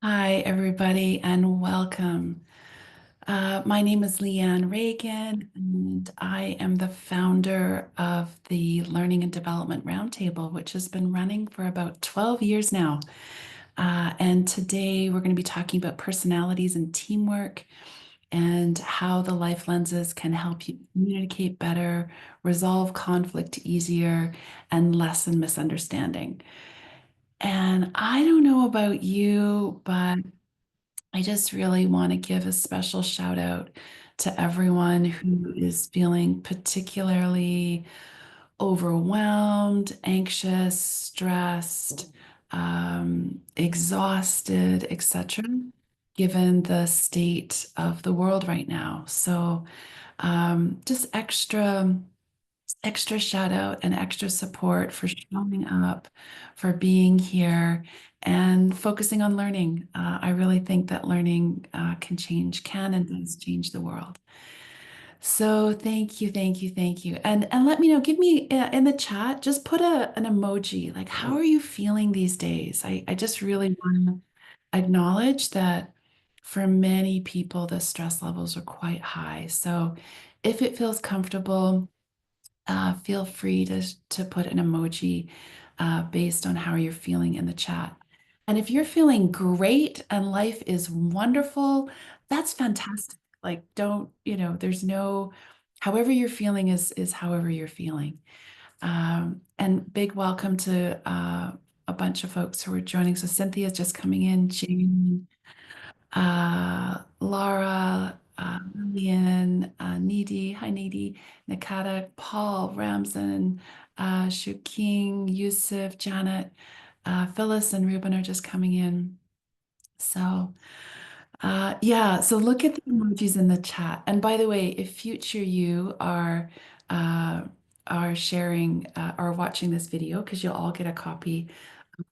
Hi, everybody, and welcome. My name is Leanne Reagan, and I am the founder of the Learning and Development Roundtable, which has been running for about 12 years now. And today we're going to be talking about personalities and teamwork and how the life lenses can help you communicate better, resolve conflict easier, and lessen misunderstanding. And I don't know about you, but I just really want to give a special shout out to everyone who is feeling particularly overwhelmed, anxious, stressed, exhausted, etc., given the state of the world right now. So, just extra shout out and extra support for showing up, for being here, and focusing on learning. I really think that learning can and does change the world. So thank you, thank you, thank you. And let me know, give me in the chat, just put an emoji. Like, how are you feeling these days? I just really want to acknowledge that for many people, the stress levels are quite high. So if it feels comfortable, feel free to put an emoji based on how you're feeling in the chat. And if you're feeling great and life is wonderful, that's fantastic. Like, don't, there's no, however you're feeling is however you're feeling. And big welcome to a bunch of folks who are joining. So Cynthia's just coming in, Jane, Laura, Lillian, Needy, hi Needy, Nakata, Paul, Ramzan, Shu King, Yusuf, Janet, Phyllis, and Ruben are just coming in. So, yeah, so look at the emojis in the chat. And by the way, if future you uh, are sharing or watching this video, because you'll all get a copy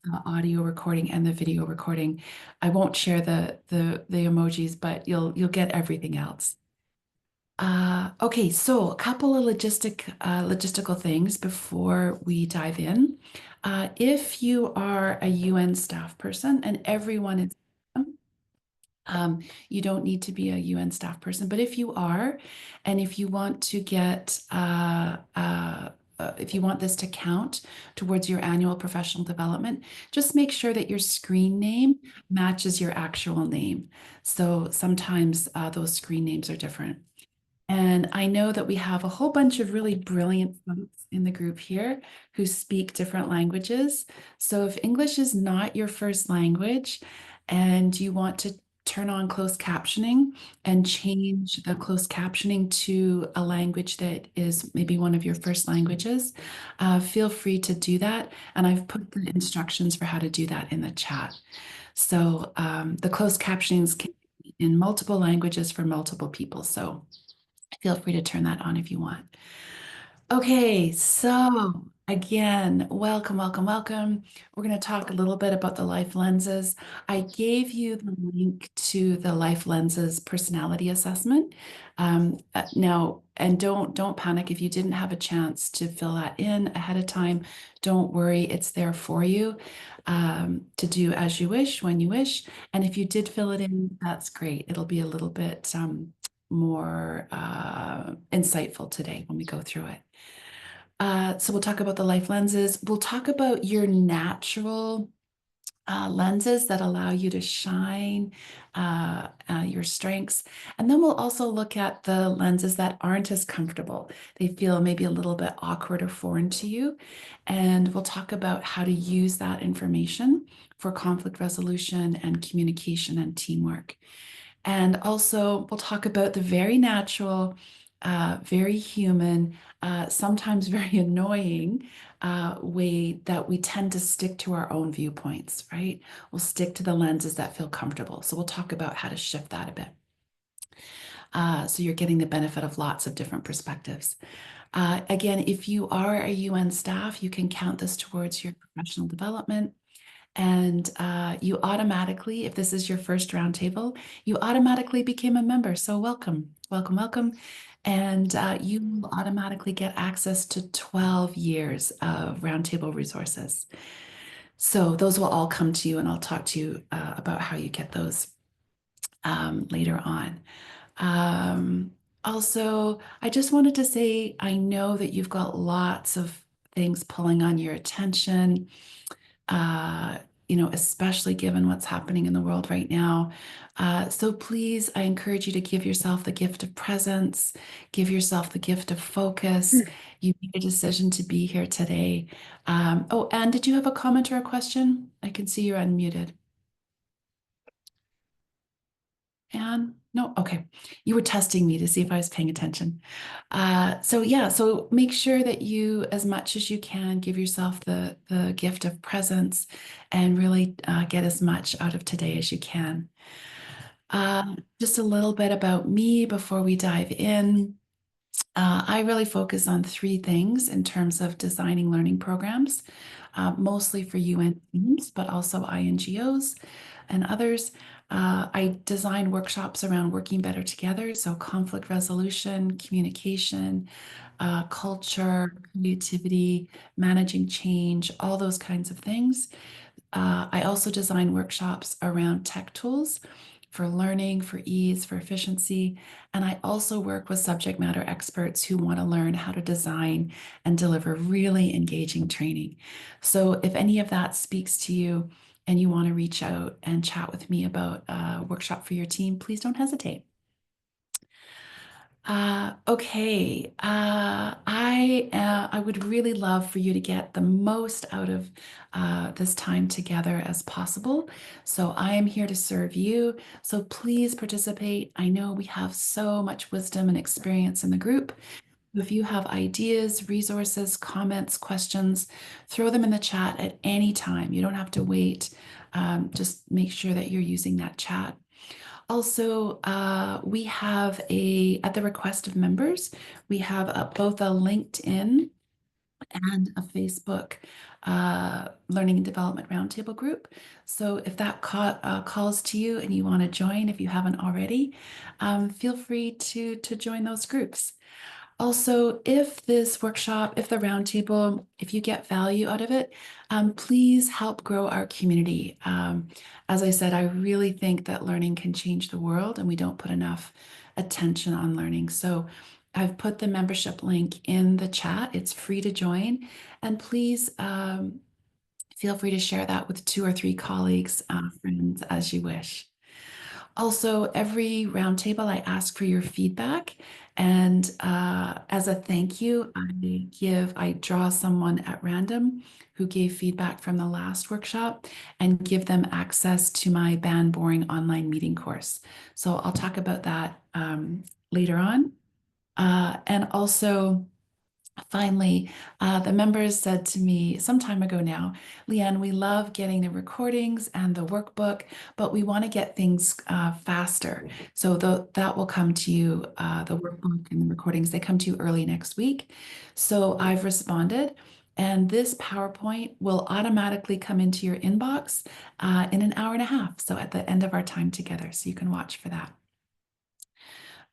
the audio recording and the video recording. I won't share the emojis, but you'll get everything else. Okay, so a couple of logistical things before we dive in. If you are a UN staff person, and everyone is you don't need to be a UN staff person, but if you are, and if you want to get, if you want this to count towards your annual professional development, just make sure that your screen name matches your actual name. So sometimes those screen names are different. And I know that we have a whole bunch of really brilliant folks in the group here who speak different languages. So if English is not your first language and you want to turn on closed captioning and change the closed captioning to a language that is maybe one of your first languages, feel free to do that. And I've put the instructions for how to do that in the chat. So the closed captionings can be in multiple languages for multiple people. So feel free to turn that on if you want. Okay, so again, welcome, welcome, welcome. We're going to talk a little bit about the life lenses. I gave you the link to the life lenses personality assessment. Now, and don't panic if you didn't have a chance to fill that in ahead of time. Don't worry, it's there for you to do as you wish, when you wish. And if you did fill it in, that's great. It'll be a little bit more insightful today when we go through it. So we'll talk about the life lenses. We'll talk about your natural lenses that allow you to shine your strengths. And then we'll also look at the lenses that aren't as comfortable. They feel maybe a little bit awkward or foreign to you. And we'll talk about how to use that information for conflict resolution and communication and teamwork. And also, we'll talk about the very natural, very human, sometimes very annoying way that we tend to stick to our own viewpoints, right? We'll stick to the lenses that feel comfortable. So we'll talk about how to shift that a bit. So you're getting the benefit of lots of different perspectives. Again, if you are a UN staff, you can count this towards your professional development. And you automatically, if this is your first roundtable, you automatically became a member. So welcome, welcome, welcome. And you will automatically get access to 12 years of roundtable resources. So those will all come to you, and I'll talk to you about how you get those later on. Um, Also, I just wanted to say I know that you've got lots of things pulling on your attention, uh, especially given what's happening in the world right now. So please, I encourage you to give yourself the gift of presence, give yourself the gift of focus. You made a decision to be here today. Oh, and did you have a comment or a question? I can see you're unmuted. Anne? No? Okay. You were testing me to see if I was paying attention. So yeah, so make sure that you, as much as you can, give yourself the gift of presence and really get as much out of today as you can. Just a little bit about me before we dive in. I really focus on three things in terms of designing learning programs, mostly for UN teams, but also INGOs and others. I design workshops around working better together, so conflict resolution, communication, culture, creativity, managing change, all those kinds of things. I also design workshops around tech tools for learning, for ease, for efficiency. And I also work with subject matter experts who want to learn how to design and deliver really engaging training. So if any of that speaks to you and you want to reach out and chat with me about a workshop for your team, please don't hesitate. Okay. I would really love for you to get the most out of this time together as possible. So I am here to serve you. So please participate. I know we have so much wisdom and experience in the group. If you have ideas, resources, comments, questions, throw them in the chat at any time. You don't have to wait. Just make sure that you're using that chat. Also, we have at the request of members, we have both a LinkedIn and a Facebook Learning and Development Roundtable group. So if that calls to you and you want to join, if you haven't already, feel free to join those groups. Also, if this workshop, if the roundtable, if you get value out of it, please help grow our community. As I said, I really think that learning can change the world and we don't put enough attention on learning. So I've put the membership link in the chat. It's free to join. And please feel free to share that with 2 or 3 colleagues, friends, as you wish. Also, every roundtable, I ask for your feedback. And as a thank you, I draw someone at random who gave feedback from the last workshop and give them access to my Ban Boring online meeting course. So I'll talk about that later on. And also, finally, the members said to me some time ago now, Leanne, we love getting the recordings and the workbook, but we want to get things faster. So that will come to you, the workbook and the recordings, they come to you early next week. So I've responded, and this PowerPoint will automatically come into your inbox in an hour and a half. So at the end of our time together, so you can watch for that.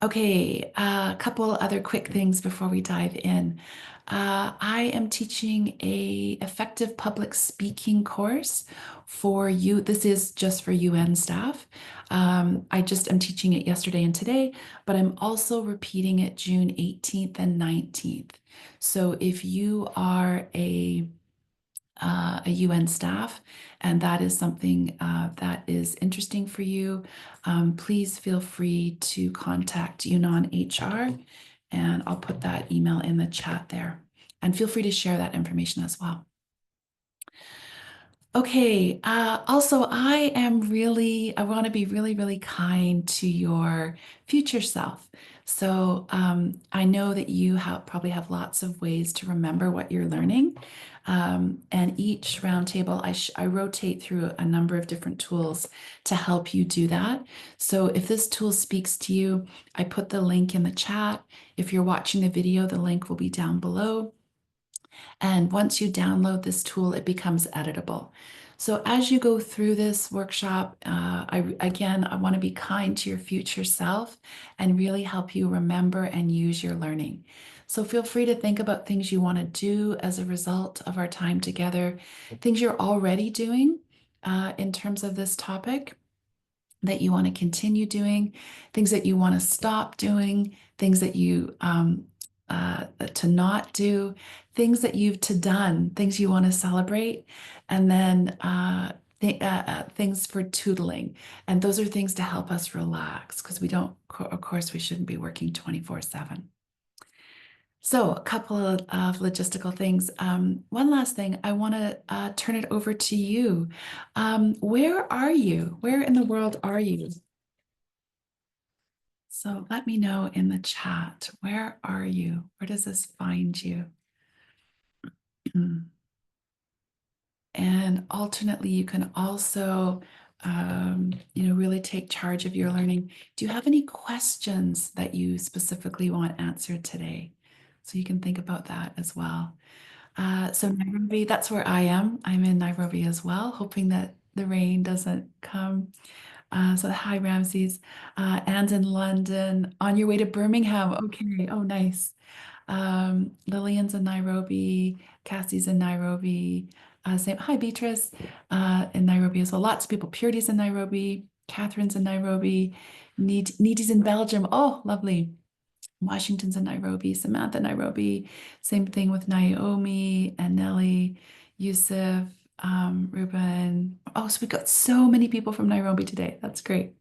Okay, a couple other quick things before we dive in. I am teaching a effective public speaking course for you. This is just for UN staff. I just am teaching it yesterday and today, but I'm also repeating it June 18th and 19th. So if you are a UN staff, and that is something that is interesting for you, please feel free to contact UNON HR, and I'll put that email in the chat there. And feel free to share that information as well. Okay, also, I want to be really, really kind to your future self. So I know that you probably have lots of ways to remember what you're learning. And each roundtable, I rotate through a number of different tools to help you do that. So if this tool speaks to you, I put the link in the chat. If you're watching the video, the link will be down below. And once you download this tool, it becomes editable. So as you go through this workshop, I want to be kind to your future self and really help you remember and use your learning. So feel free to think about things you want to do as a result of our time together, things you're already doing in terms of this topic that you want to continue doing, things that you want to stop doing, things that you to not do, things that you've to done, things you want to celebrate, and then things for tootling. And those are things to help us relax because we don't, of course, we shouldn't be working 24/7. So, a couple of logistical things. One last thing, I want to turn it over to you. Where are you? Where in the world are you? So, let me know in the chat. Where are you? Where does this find you? And alternately, you can also, really take charge of your learning. Do you have any questions that you specifically want answered today? So you can think about that as well. So Nairobi, that's where I am. I'm in Nairobi as well, hoping that the rain doesn't come. So hi, Ramses. Anne's in London, on your way to Birmingham. Okay. Oh, nice. Lillian's in Nairobi. Cassie's in Nairobi. Same. Hi, Beatrice, in Nairobi as well. Lots of people. Purity's in Nairobi. Catherine's in Nairobi. Needy's in Belgium. Oh, lovely. Washington's in Nairobi, Samantha, Nairobi. Same thing with Naomi and Nellie, Yusuf, Ruben. Oh, so we got so many people from Nairobi today. That's great.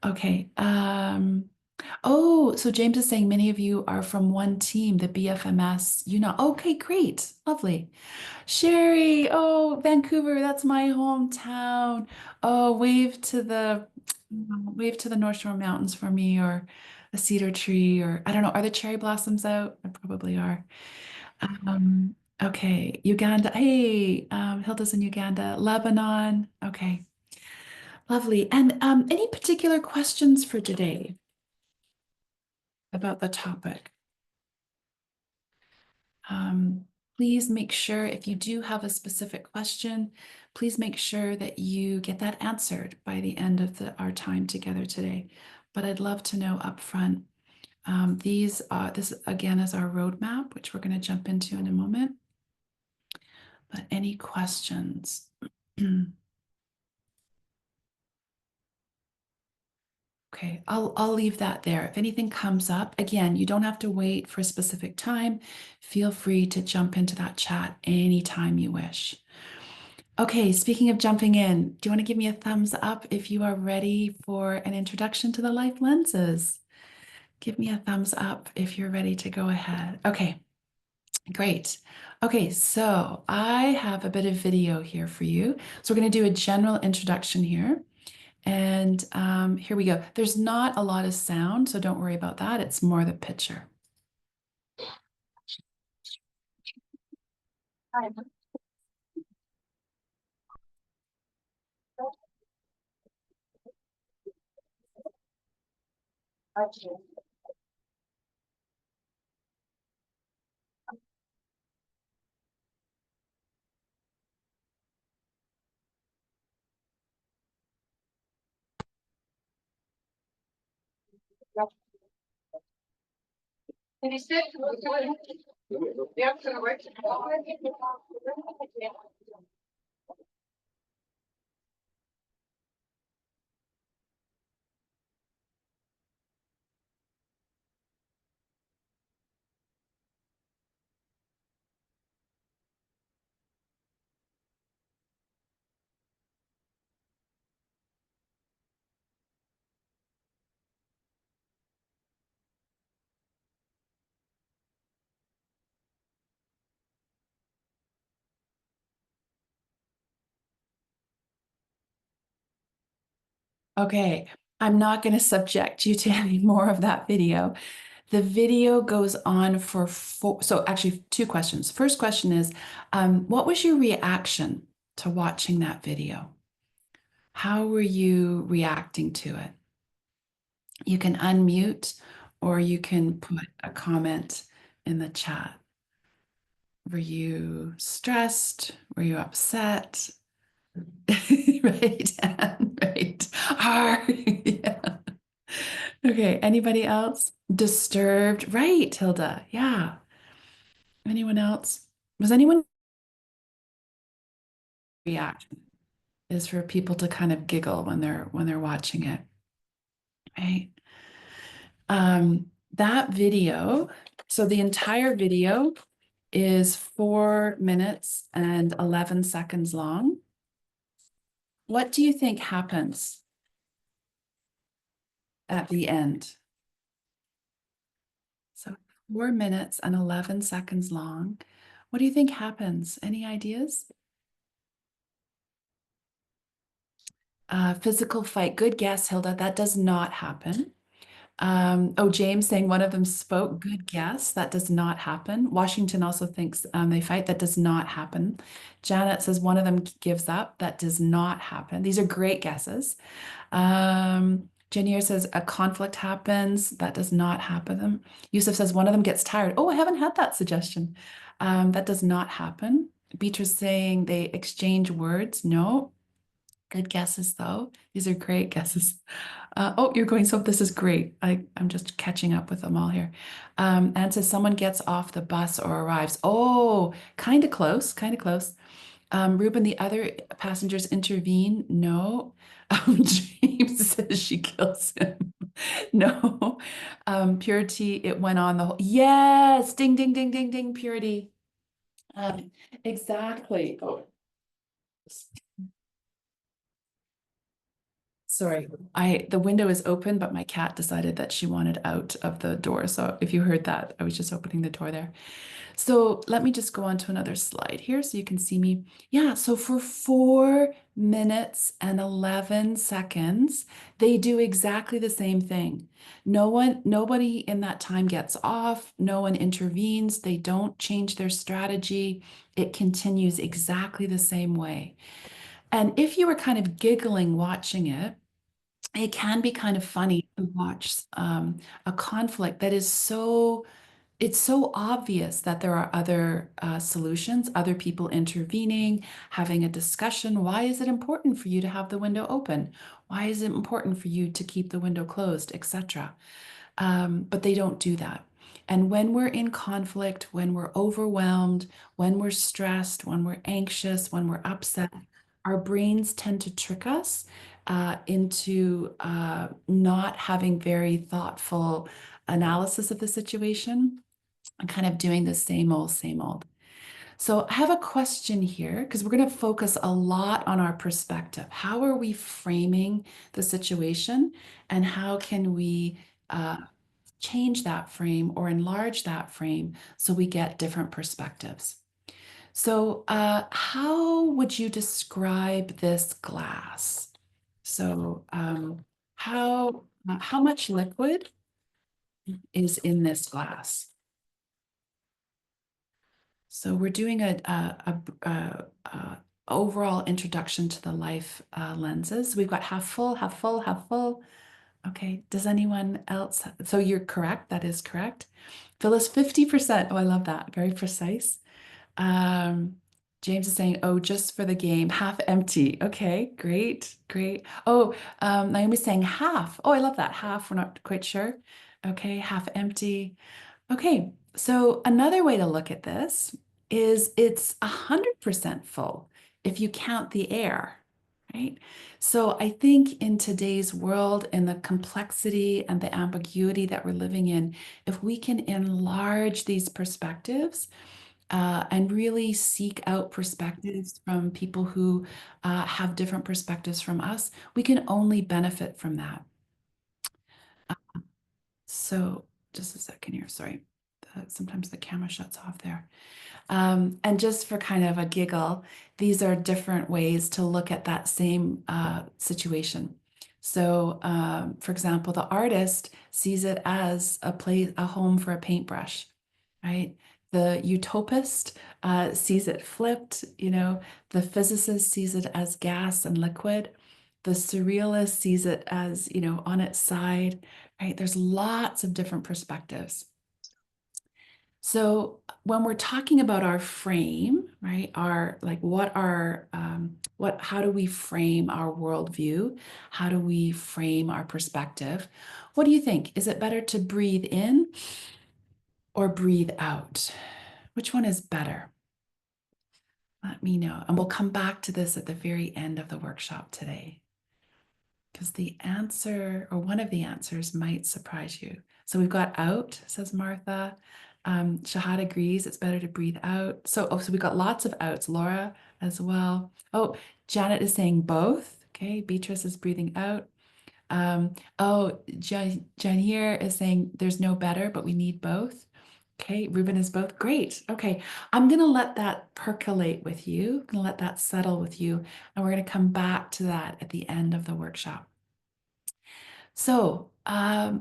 Okay. Oh, so James is saying many of you are from one team, the BFMS. You know, okay, great. Lovely. Sherry, oh, Vancouver, that's my hometown. Oh, wave to the North Shore Mountains for me, or a cedar tree, or I don't know. Are the cherry blossoms out? They probably are. Okay, Uganda. Hey, Hilda's in Uganda. Lebanon. Okay, lovely. And any particular questions for today about the topic? Um, please make sure if you do have a specific question, please make sure that you get that answered by the end of our time together today. But I'd love to know upfront. This again is our roadmap, which we're going to jump into in a moment. But any questions? Okay, I'll leave that there. If anything comes up, again, you don't have to wait for a specific time. Feel free to jump into that chat anytime you wish. Okay, speaking of jumping in, do you want to give me a thumbs up if you are ready for an introduction to the life lenses? Give me a thumbs up if you're ready to go ahead. Okay, great. Okay, so I have a bit of video here for you. So we're going to do a general introduction here. And here we go. There's not a lot of sound, so don't worry about that. It's more the picture. Okay, I'm not going to subject you to any more of that video. The video goes on for so actually two questions. First question is, what was your reaction to watching that video? How were you reacting to it? You can unmute or you can put a comment in the chat. Were you stressed? Were you upset? Right, Anne, right. Yeah. Okay, anybody else? Disturbed. Right, Hilda. Yeah. Anyone else? Was anyone reaction is for people to kind of giggle when they're watching it, right? That video, so the entire video is 4 minutes and 11 seconds long. What do you think happens at the end? So 4 minutes and 11 seconds long. What do you think happens? Any ideas? Physical fight. Good guess, Hilda. That does not happen. Oh, James saying one of them spoke. Good guess. That does not happen. Washington also thinks they fight. That does not happen. Janet says one of them gives up. That does not happen. These are great guesses. Janier says a conflict happens. That does not happen. Yusuf says one of them gets tired. Oh, I haven't had that suggestion. That does not happen. Beatrice saying they exchange words. No. Good guesses, though. These are great guesses. Oh, you're going, so this is great. I'm just catching up with them all here. And says someone gets off the bus or arrives. Oh, kind of close, kind of close. Ruben, the other passengers intervene. No. James says she kills him. No. Purity, it went on the whole. Yes, ding, ding, ding, ding, ding, Purity. Exactly. Oh, sorry, the window is open, but my cat decided that she wanted out of the door. So if you heard that, I was just opening the door there. So let me just go on to another slide here so you can see me. Yeah, so for 4 minutes and 11 seconds, they do exactly the same thing. Nobody in that time gets off, no one intervenes, they don't change their strategy. It continues exactly the same way. And if you were kind of giggling watching it can be kind of funny to watch a conflict that is it's so obvious that there are other solutions, other people intervening, having a discussion. Why is it important for you to have the window open? Why is it important for you to keep the window closed, etc.? But they don't do that. And when we're in conflict, when we're overwhelmed, when we're stressed, when we're anxious, when we're upset, our brains tend to trick us into not having very thoughtful analysis of the situation and kind of doing the same old, same old. So I have a question here because we're going to focus a lot on our perspective. How are we framing the situation and how can we change that frame or enlarge that frame so we get different perspectives? So, how would you describe this glass? So, how much liquid is in this glass? So we're doing a overall introduction to the life lenses. We've got half full, half full, half full. Okay, does anyone else? So you're correct. That is correct. Phyllis, 50%. Oh, I love that. Very precise. Um, James is saying, oh, just for the game, half empty. Okay, great, great. Oh, Naomi's saying half. Oh, I love that. Half, we're not quite sure. Okay, half empty. Okay, so another way to look at this is it's 100% full if you count the air, right? So I think in today's world, in the complexity and the ambiguity that we're living in, if we can enlarge these perspectives and really seek out perspectives from people who have different perspectives from us, we can only benefit from that. So just a second here, sorry. Sometimes the camera shuts off there. And just for kind of a giggle, these are different ways to look at that same situation. So, for example, the artist sees it as a home for a paintbrush, right? The utopist sees it flipped, the physicist sees it as gas and liquid. The surrealist sees it as, on its side, right? There's lots of different perspectives. So when we're talking about our frame, right? How do we frame our worldview? How do we frame our perspective? What do you think? Is it better to breathe in or breathe out? Which one is better? Let me know. And we'll come back to this at the very end of the workshop today, because the answer, or one of the answers, might surprise you. So we've got out, says Martha. Shahad agrees it's better to breathe out. So we got lots of outs. Laura as well. Oh, Janet is saying both. Okay, Beatrice is breathing out. Janir is saying there's no better, but we need both. Okay, Ruben is both. Great. Okay, I'm going to let that percolate with you. I'm going to let that settle with you, and we're going to come back to that at the end of the workshop. So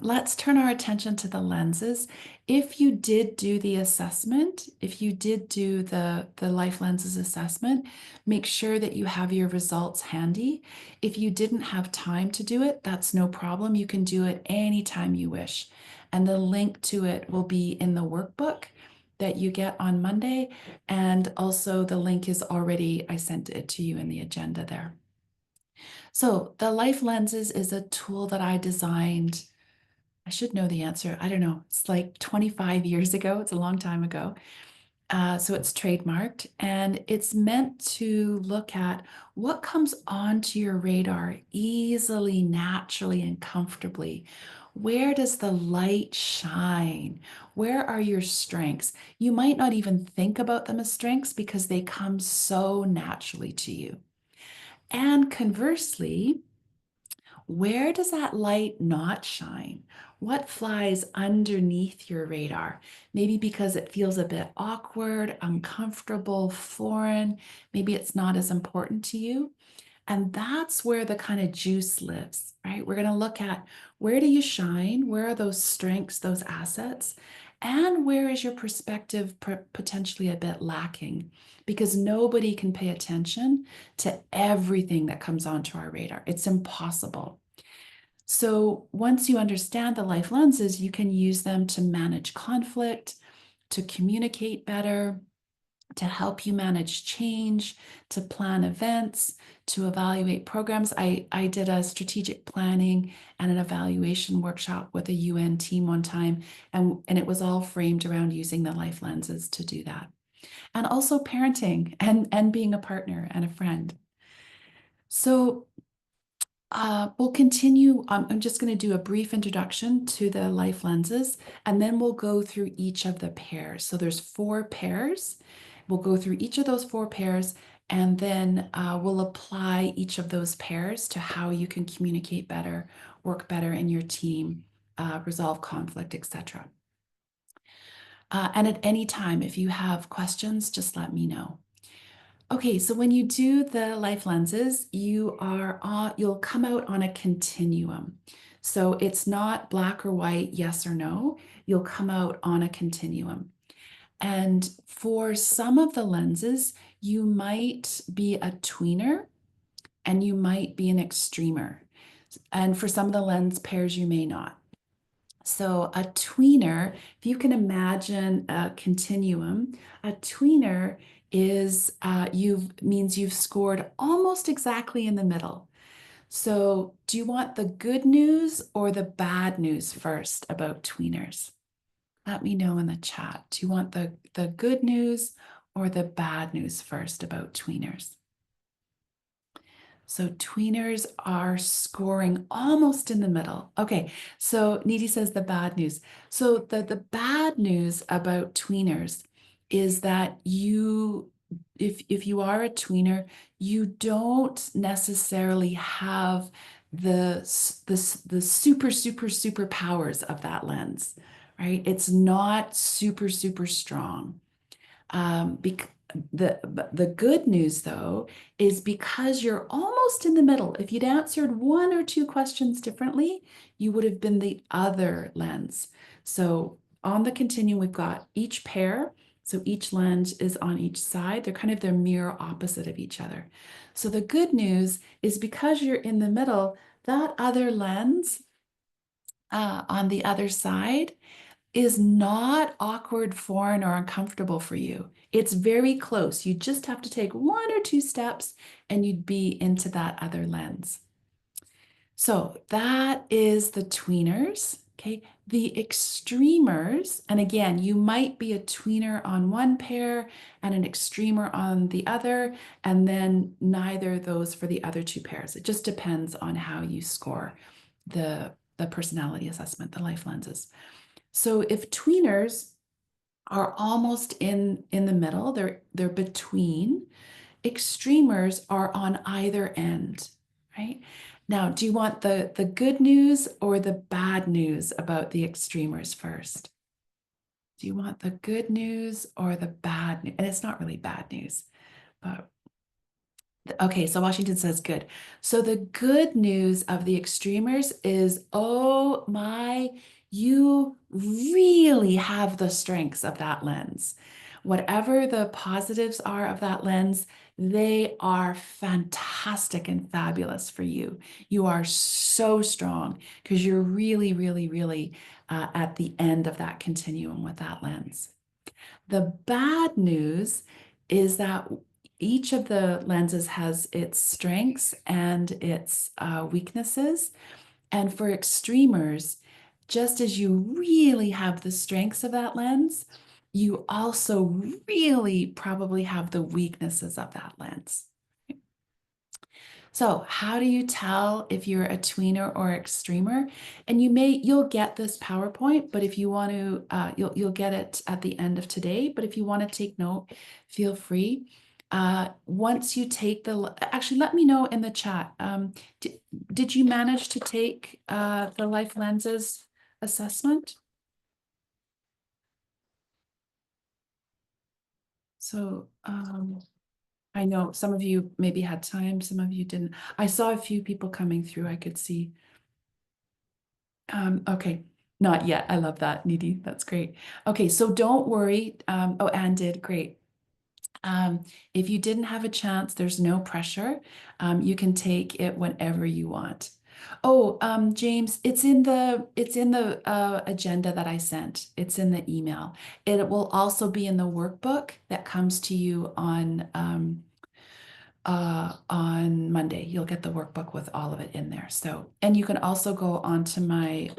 let's turn our attention to the lenses. If you did do the assessment, if you did do the Life Lenses assessment, make sure that you have your results handy. If you didn't have time to do it, that's no problem. You can do it anytime you wish. And the link to it will be in the workbook that you get on Monday. And also the link is already, I sent it to you in the agenda there. So the Life Lenses is a tool that I designed. I should know the answer. I don't know. It's like 25 years ago. It's a long time ago. So it's trademarked, and it's meant to look at what comes onto your radar easily, naturally, and comfortably. Where does the light shine? Where are your strengths? You might not even think about them as strengths because they come so naturally to you. And conversely, where does that light not shine? What flies underneath your radar? Maybe because it feels a bit awkward, uncomfortable, foreign. Maybe it's not as important to you. And that's where the kind of juice lives, right? We're going to look at where do you shine? Where are those strengths, those assets? And where is your perspective potentially a bit lacking? Because nobody can pay attention to everything that comes onto our radar. It's impossible. So once you understand the life lenses, you can use them to manage conflict, to communicate better, to help you manage change, to plan events, to evaluate programs. I did a strategic planning and an evaluation workshop with a UN team one time, and it was all framed around using the life lenses to do that. And also parenting and being a partner and a friend. So we'll continue. I'm just going to do a brief introduction to the life lenses, and then we'll go through each of the pairs. So there's 4 pairs. We'll go through each of those 4 pairs, and then we'll apply each of those pairs to how you can communicate better, work better in your team, resolve conflict, etc. And at any time, if you have questions, just let me know. Okay, so when you do the life lenses, you'll come out on a continuum. So it's not black or white, yes or no. You'll come out on a continuum. And for some of the lenses, you might be a tweener and you might be an extremer. And for some of the lens pairs, you may not. So a tweener, if you can imagine a continuum, a tweener means you've scored almost exactly in the middle. So do you want the good news or the bad news first about tweeners? Let me know in the chat. Do you want the good news or the bad news first about tweeners? So tweeners are scoring almost in the middle. Okay, so Needy says the bad news. So the bad news about tweeners is that if you are a tweener, you don't necessarily have the super powers of that lens, right? It's not super strong. The good news, though, is because you're almost in the middle. If you'd answered 1 or 2 questions differently, you would have been the other lens. So on the continuum, we've got each pair. So each lens is on each side. They're kind of the mirror opposite of each other. So the good news is because you're in the middle, that other lens on the other side is not awkward, foreign, or uncomfortable for you. It's very close. You just have to take one or two steps and you'd be into that other lens. So that is the tweeners. Okay. The extremers, and again, you might be a tweener on one pair and an extremer on the other, and then neither of those for the other two pairs. It just depends on how you score the personality assessment, the life lenses. So if tweeners are almost in the middle, they're between, extremers are on either end, right? Now, do you want the good news or the bad news about the extremers first? Do you want the good news or the bad news? And it's not really bad news, but okay, so Washington says good. So the good news of the extremers is, oh my, you really have the strengths of that lens. Whatever the positives are of that lens, they are fantastic and fabulous for you. You are so strong because you're really, really, really at the end of that continuum with that lens. The bad news is that each of the lenses has its strengths and its weaknesses. And for extremers, just as you really have the strengths of that lens, you also really probably have the weaknesses of that lens. So how do you tell if you're a tweener or extremer? And you'll get this PowerPoint, but if you want to, you'll get it at the end of today. But if you want to take note, feel free. Once you take actually, let me know in the chat. Did you manage to take the life lenses assessment? So I know some of you maybe had time, some of you didn't. I saw a few people coming through, I could see. Okay, not yet. I love that, Nidhi. That's great. Okay, so don't worry. Oh, Anne did. Great. Um, if you didn't have a chance, there's no pressure. You can take it whenever you want. Oh, James, it's in the agenda that I sent. It's in the email. It will also be in the workbook that comes to you on Monday. You'll get the workbook with all of it in there. So, and you can also go onto my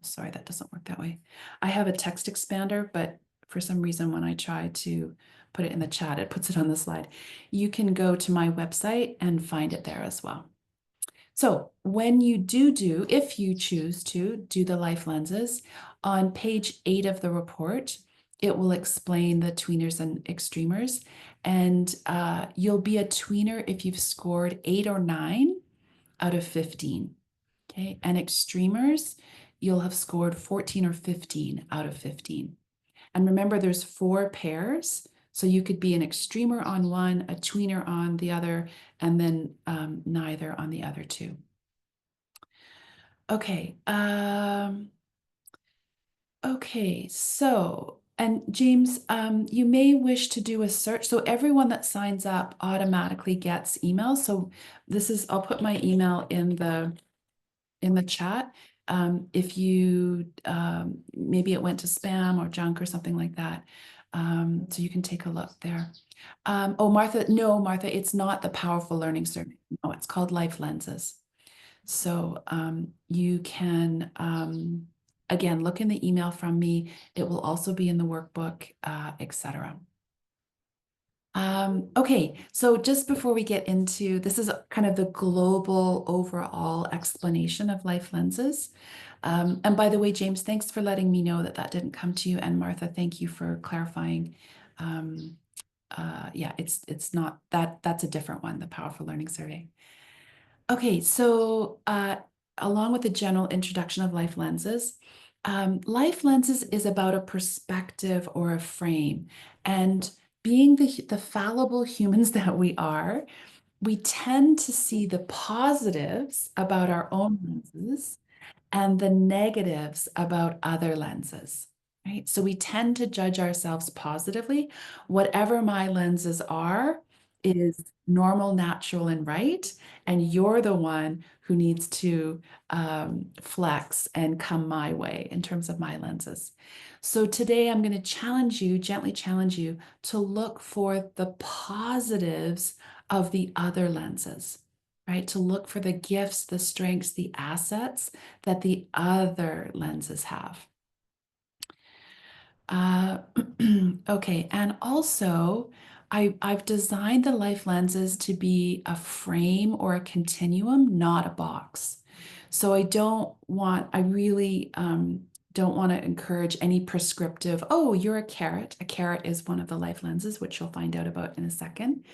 sorry, that doesn't work that way. I have a text expander, but for some reason, when I try to put it in the chat, it puts it on the slide. You can go to my website and find it there as well. So when you if you choose to do the life lenses, on page 8 of the report, it will explain the tweeners and extremers. And you'll be a tweener if you've scored 8 or 9 out of 15. Okay, and extremers, you'll have scored 14 or 15 out of 15. And remember, there's 4 pairs. So you could be an extremer on one, a tweener on the other, and then neither on the other 2. Okay. Okay, so, and James, you may wish to do a search. So everyone that signs up automatically gets emails. So I'll put my email in the chat. If you maybe it went to spam or junk or something like that. So you can take a look there. Oh, Martha, it's not the Powerful Learning Survey. No, it's called Life Lenses. So you can, again, look in the email from me. It will also be in the workbook, etc. Okay, so just before we get into, this is kind of the global overall explanation of life lenses. And by the way, James, thanks for letting me know that that didn't come to you. And Martha, thank you for clarifying. Yeah, it's not that's a different one, the Powerful Learning Survey. Okay, so along with the general introduction of life lenses is about a perspective or a frame. And being the fallible humans that we are, we tend to see the positives about our own lenses and the negatives about other lenses, right? So we tend to judge ourselves positively. Whatever my lenses are, is normal, natural, and right. And you're the one who needs to flex and come my way in terms of my lenses. So today I'm going to challenge you, gently challenge you to look for the positives of the other lenses, right? To look for the gifts, the strengths, the assets that the other lenses have. Uh, okay, and also I've designed the life lenses to be a frame or a continuum, not a box. So I really don't want to encourage any prescriptive, oh, you're a carrot. A carrot is one of the life lenses, which you'll find out about in a second.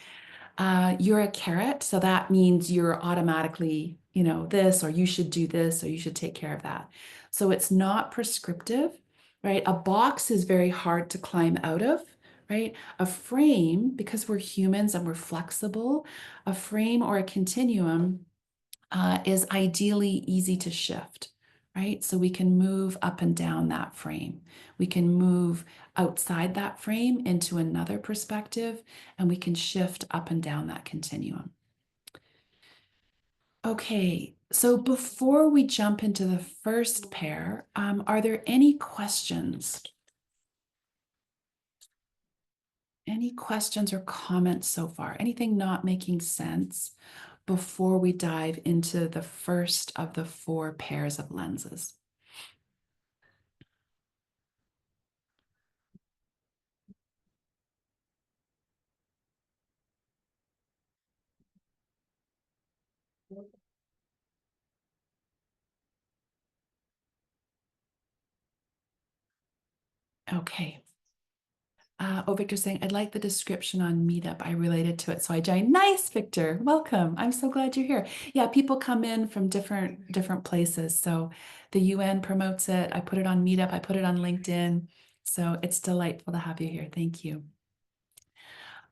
You're a carrot, so that means you're automatically, this, or you should do this, or you should take care of that. So it's not prescriptive, right? A box is very hard to climb out of, right? A frame, because we're humans and we're flexible, a frame or a continuum is ideally easy to shift, right? So we can move up and down that frame. We can move outside that frame into another perspective, and we can shift up and down that continuum. Okay, so before we jump into the first pair, are there any questions? Any questions or comments so far? Anything not making sense before we dive into the first of the 4 pairs of lenses? Okay. Victor's saying, I'd like the description on Meetup. I related to it, so I joined. Nice, Victor. Welcome. I'm so glad you're here. Yeah, people come in from different places. So the UN promotes it. I put it on Meetup. I put it on LinkedIn. So it's delightful to have you here. Thank you.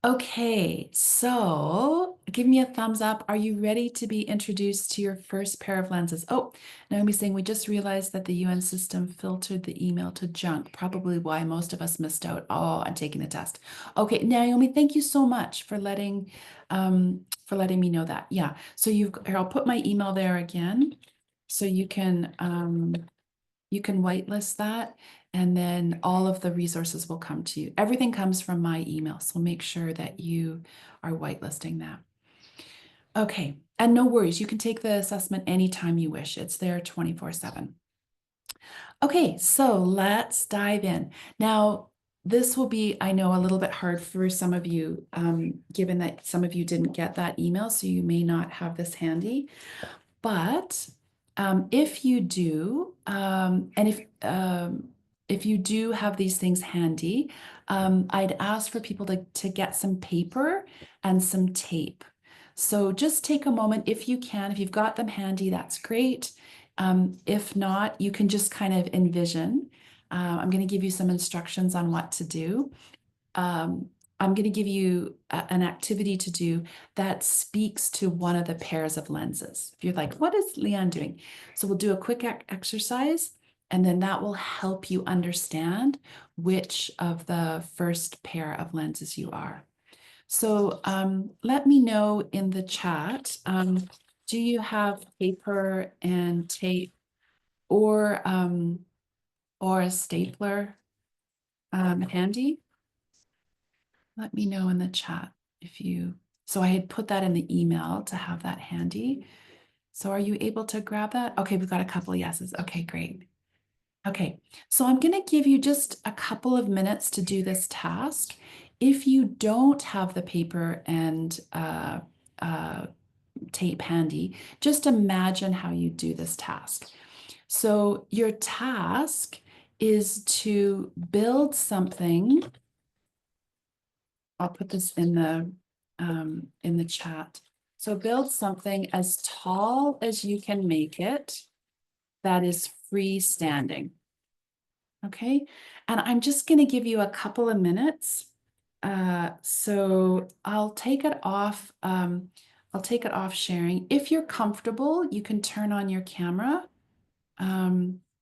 Okay, so give me a thumbs up. Are you ready to be introduced to your first pair of lenses? Oh, Naomi's saying we just realized that the UN system filtered the email to junk, probably why most of us missed out. Oh, I'm taking the test. Okay, Naomi, thank you so much for letting me know that. Yeah, so here, I'll put my email there again, so you can whitelist that, and then all of the resources will come to you. Everything comes from my email, so make sure that you are whitelisting that. Okay, and no worries, you can take the assessment anytime you wish. It's there 24/7. Okay, so let's dive in. Now, this will be, I know, a little bit hard for some of you, given that some of you didn't get that email, so you may not have this handy. But if you do, and if you do have these things handy, I'd ask for people to get some paper and some tape. So just take a moment if you can. If you've got them handy, that's great. If not, you can just kind of envision. I'm going to give you some instructions on what to do. Um, I'm going to give you an activity to do that speaks to one of the pairs of lenses. If you're like, what is Leanne doing? So we'll do a quick exercise, and then that will help you understand which of the first pair of lenses you are. So let me know in the chat, do you have paper and tape or a stapler handy? Let me know in the chat if you, so I had put that in the email to have that handy. So are you able to grab that? Okay, we've got a couple of yeses. Okay, great. Okay, so I'm going to give you just a couple of minutes to do this task. If you don't have the paper and tape handy, just imagine how you do this task. So your task is to build something. I'll put this in the chat. So build something as tall as you can make it that is freestanding. Okay, and I'm just going to give you a couple of minutes. So I'll take it off. I'll take it off sharing. If you're comfortable, you can turn on your camera.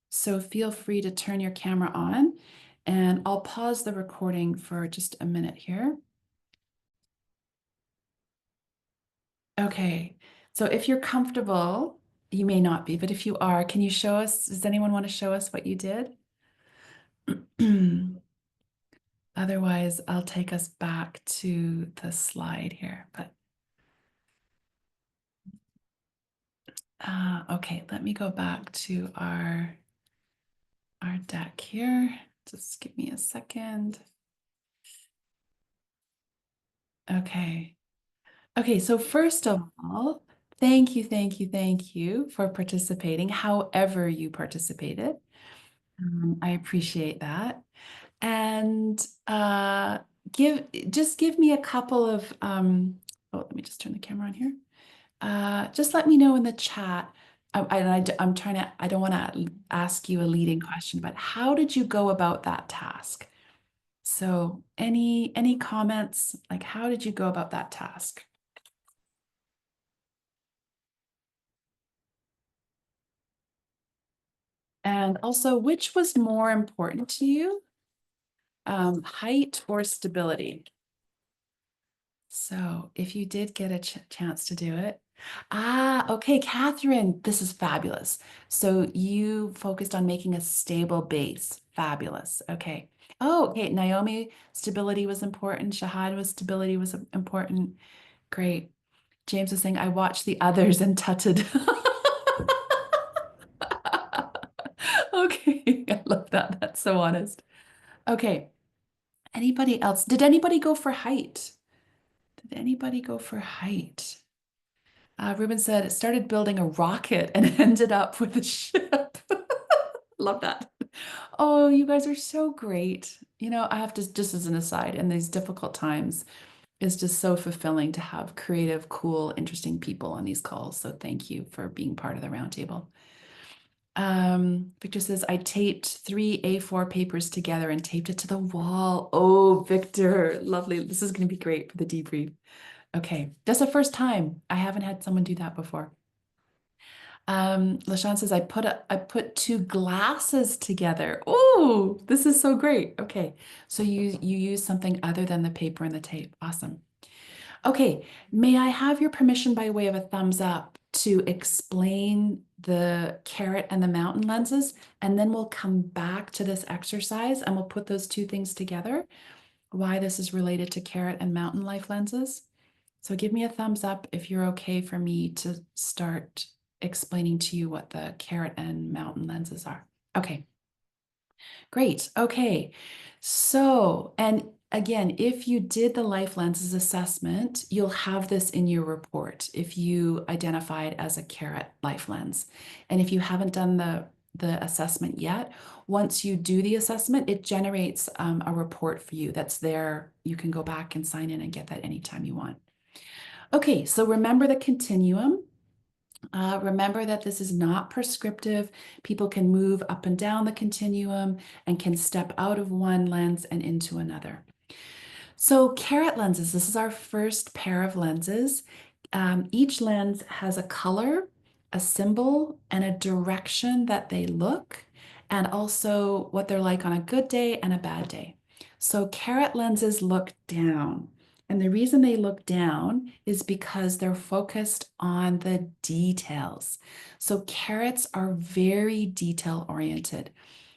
So feel free to turn your camera on, and I'll pause the recording for just a minute here. Okay. So if you're comfortable, you may not be, but if you are, can you show us? Does anyone want to show us what you did? Otherwise, I'll take us back to the slide here. But okay, let me go back to our deck here. Just give me a second. Okay. Okay, so first of all, thank you, thank you, thank you for participating, however you participated. I appreciate that. And give me a couple of oh, let me just turn the camera on here. Just let me know in the chat. I'm trying to, I don't want to ask you a leading question, but how did you go about that task? So any comments? Like how did you go about that task? And also, which was more important to you, height or stability? So if you did get a chance to do it, okay, Catherine, this is fabulous. So you focused on making a stable base. Fabulous. Okay. Oh, okay. Naomi, stability was important. Shahad was stability was important. Great. James was saying, I watched the others and tutted. Okay. I love that. That's so honest. Okay. Anybody else? Did anybody go for height? Did anybody go for height? Ruben said it started building a rocket and ended up with a ship. Love that. Oh, you guys are so great. You know, I have to, just as an aside, in these difficult times, it's just so fulfilling to have creative, cool, interesting people on these calls. So thank you for being part of the roundtable. Victor says, I taped 3 A4 papers together and taped it to the wall. Oh, Victor, lovely. This is going to be great for the debrief. Okay, that's the first time. I haven't had someone do that before. LaShawn says, I put two glasses together. Oh, this is so great. Okay, so you use something other than the paper and the tape. Awesome. Okay, may I have your permission by way of a thumbs up to explain the carrot and the mountain lenses, and then we'll come back to this exercise and we'll put those two things together, why this is related to carrot and mountain life lenses. So give me a thumbs up if you're okay for me to start explaining to you what the carrot and mountain lenses are. Okay, great. Okay, so, and again, if you did the life lenses assessment, you'll have this in your report if you identified as a carrot life lens. And if you haven't done the assessment yet, once you do the assessment, it generates a report for you that's there. You can go back and sign in and get that anytime you want. Okay, so remember the continuum. Remember that this is not prescriptive. People can move up and down the continuum and can step out of one lens and into another. So carrot lenses, this is our first pair of lenses. Each lens has a color, a symbol, and a direction that they look, and also what they're like on a good day and a bad day. So carrot lenses look down. And the reason they look down is because they're focused on the details. So carrots are very detail oriented.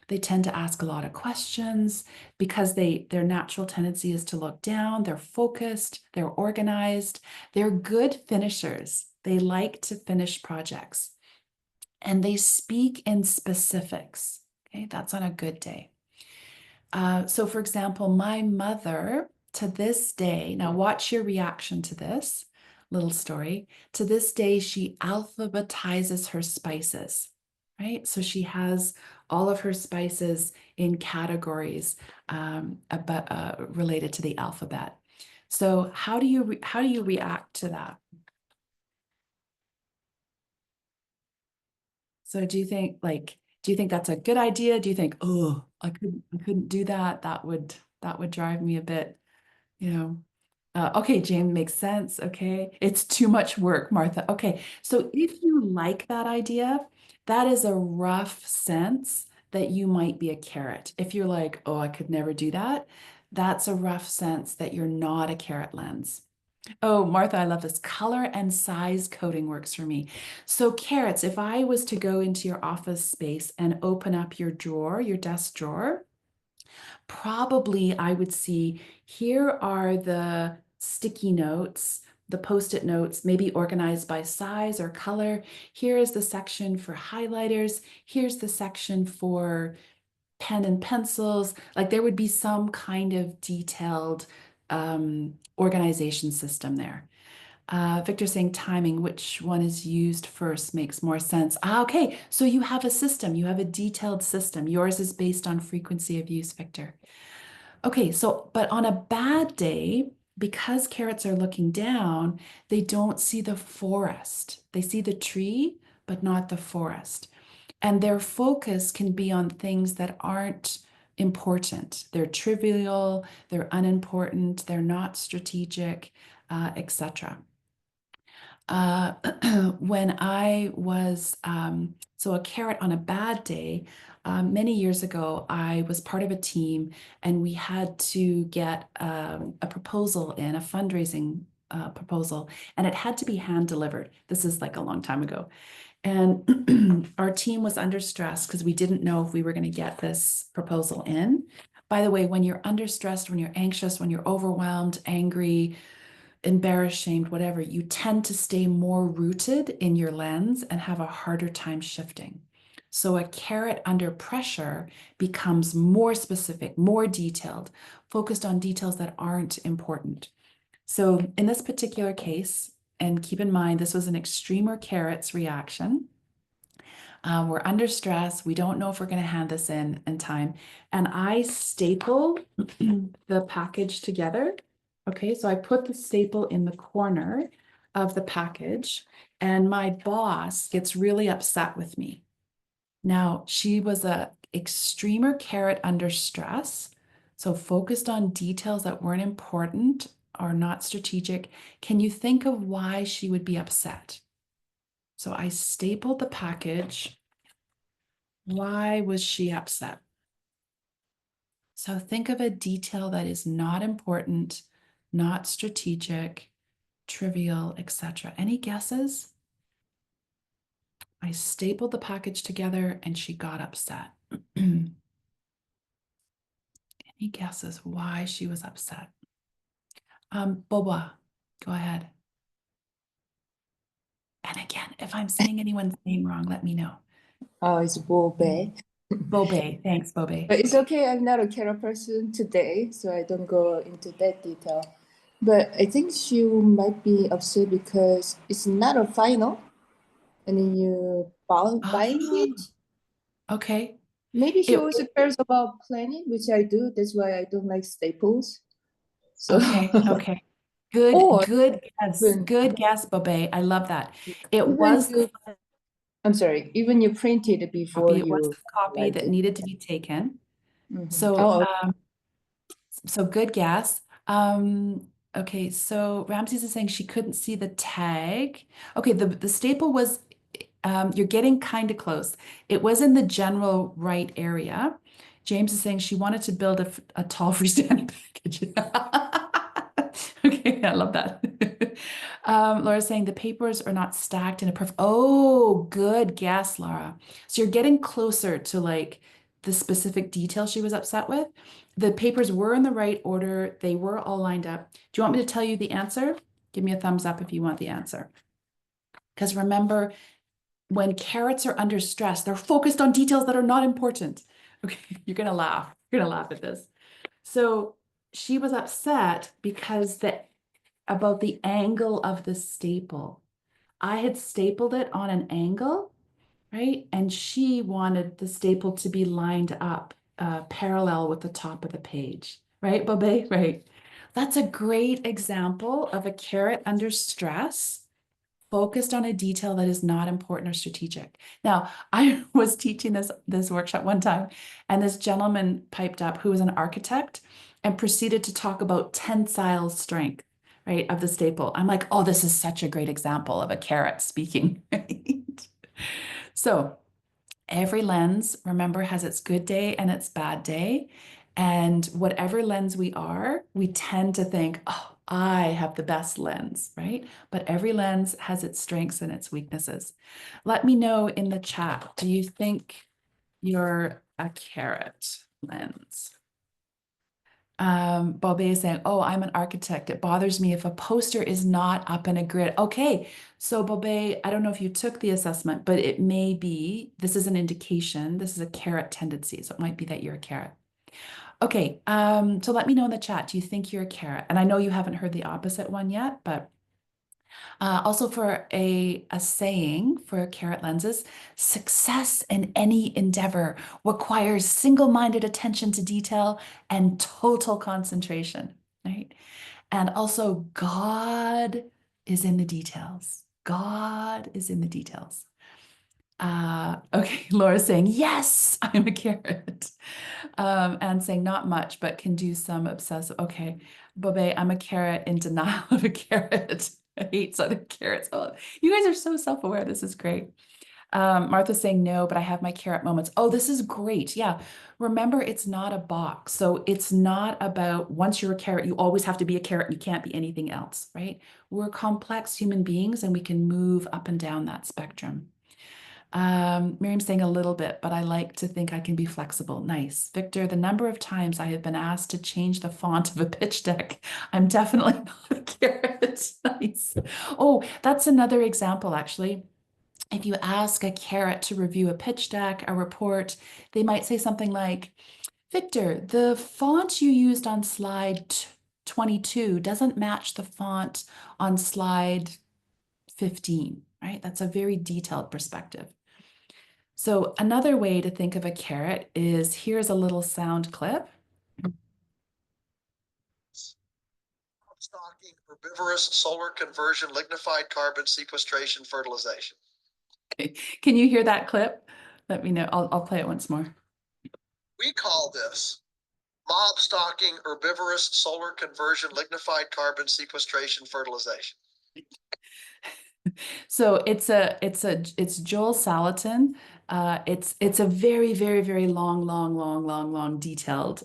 They tend to ask a lot of questions because their natural tendency is to look down. They're focused, they're organized, they're good finishers. They like to finish projects and they speak in specifics. Okay, that's on a good day. So, for example, my mother to this day, now watch your reaction to this little story. To this day, she alphabetizes her spices, right? So she has all of her spices in categories related to the alphabet. So how do you react to that? So do you think that's a good idea? Do you think, oh, I couldn't do that. That would drive me a bit, you know. Okay, Jane, makes sense. Okay. It's too much work, Martha. Okay. So if you like that idea, that is a rough sense that you might be a carrot. If you're like, oh, I could never do that, that's a rough sense that you're not a carrot lens. Oh, Martha, I love this. Color and size coding works for me. So carrots, if I was to go into your office space and open up your drawer, your desk drawer, probably I would see here are the sticky notes, the post-it notes, maybe organized by size or color. Here is the section for highlighters. Here's the section for pen and pencils. Like there would be some kind of detailed organization system there. Victor saying timing, which one is used first makes more sense. Okay, so you have a system, you have a detailed system. Yours is based on frequency of use, Victor. Okay, so, but on a bad day, because carrots are looking down, they don't see the forest. They see the tree, but not the forest. And their focus can be on things that aren't important. They're trivial, they're unimportant, they're not strategic, etc. Uh, when I was, so a carrot on a bad day, many years ago, I was part of a team and we had to get a proposal in, a fundraising proposal, and it had to be hand delivered. This is like a long time ago. And our team was under stress because we didn't know if we were going to get this proposal in. By the way, when you're under stress, when you're anxious, when you're overwhelmed, angry, embarrassed, shamed, whatever, you tend to stay more rooted in your lens and have a harder time shifting. So a carrot under pressure becomes more specific, more detailed, focused on details that aren't important. So in this particular case, and keep in mind, this was an extremer carrots reaction. We're under stress. We don't know if we're going to hand this in time. And I staple the package together. Okay, so I put the staple in the corner of the package, and my boss gets really upset with me. Now, she was a extremer carrot under stress, so focused on details that weren't important or not strategic. Can you think of why she would be upset? So I stapled the package. Why was she upset? So think of a detail that is not important, not strategic, trivial, etc. Any guesses? I stapled the package together and she got upset. Any guesses why she was upset? Boba, go ahead. And again, if I'm saying anyone's name wrong, let me know. Oh, it's Bobe. Bobe, thanks, Bobe. But it's okay, I'm not a carrot person today, so I don't go into that detail. But I think she might be upset because it's not a final, and then you bind Oh, it. okay. Maybe she It also cares about planning, which I do. That's why I don't like staples. So, okay, okay. Good, or good guess. even Good guess, Bobe. I love that. It even was the you, I'm sorry, even you print it before copy. It was you the copy write that it. needed to be taken. So, Oh, so good guess. Okay, so Ramses is saying she couldn't see the tag. Okay, the staple was, you're getting kind of close. It was in the general right area. James is saying she wanted to build a tall freestanding package. Okay, I love that. Laura's saying the papers are not stacked in a perfect. Oh, good guess, Laura. So you're getting closer to like the specific detail she was upset with. The papers were in the right order. They were all lined up. Do you want me to tell you the answer? Give me a thumbs up if you want the answer. Because remember, when carrots are under stress, they're focused on details that are not important. Okay, you're gonna laugh. You're gonna laugh at this. So she was upset because about the angle of the staple. I had stapled it on an angle, right? And she wanted the staple to be lined up parallel with the top of the page, right, Bobe? Right. That's a great example of a carrot under stress focused on a detail that is not important or strategic. Now, I was teaching this workshop one time, and this gentleman piped up who was an architect and proceeded to talk about tensile strength, right, of the staple. I'm like, oh, this is such a great example of a carrot speaking, right? So every lens, remember, has its good day and its bad day. And whatever lens we are, we tend to think, oh, I have the best lens, right? But every lens has its strengths and its weaknesses. Let me know in the chat, do you think you're a carrot lens? Bobby is saying, oh, I'm an architect. It bothers me if a poster is not up in a grid. Okay, so Bobby, I don't know if you took the assessment, but it may be, this is an indication, this is a carrot tendency. So it might be that you're a carrot. Okay, so let me know in the chat, do you think you're a carrot? And I know you haven't heard the opposite one yet, but also for a saying for carrot lenses, success in any endeavor requires single-minded attention to detail and total concentration, right? And also God is in the details. God is in the details. Okay, Laura's saying, yes, I'm a carrot. And saying not much, but can do some obsessive. Okay, Bobe, I'm a carrot in denial of a carrot. I hate other carrots. Oh, you guys are so self-aware. This is great. Martha's saying no, but I have my carrot moments. Oh, this is great. Yeah. Remember, it's not a box. So it's not about once you're a carrot, you always have to be a carrot. You can't be anything else, right? We're complex human beings and we can move up and down that spectrum. Miriam's saying a little bit, but I like to think I can be flexible. Nice. Victor, the number of times I have been asked to change the font of a pitch deck, I'm definitely not a carrot. Nice. Oh, that's another example, actually. If you ask a carrot to review a pitch deck, a report, they might say something like, Victor, the font you used on slide 22 doesn't match the font on slide 15, right? That's a very detailed perspective. So another way to think of a carrot is here's a little sound clip. Stocking, herbivorous, solar conversion, lignified carbon sequestration, fertilization. Okay. Can you hear that clip? Let me know. I'll play it once more. We call this mob stalking, herbivorous, solar conversion, lignified carbon sequestration, fertilization. So it's Joel Salatin. It's a very, very, very long, detailed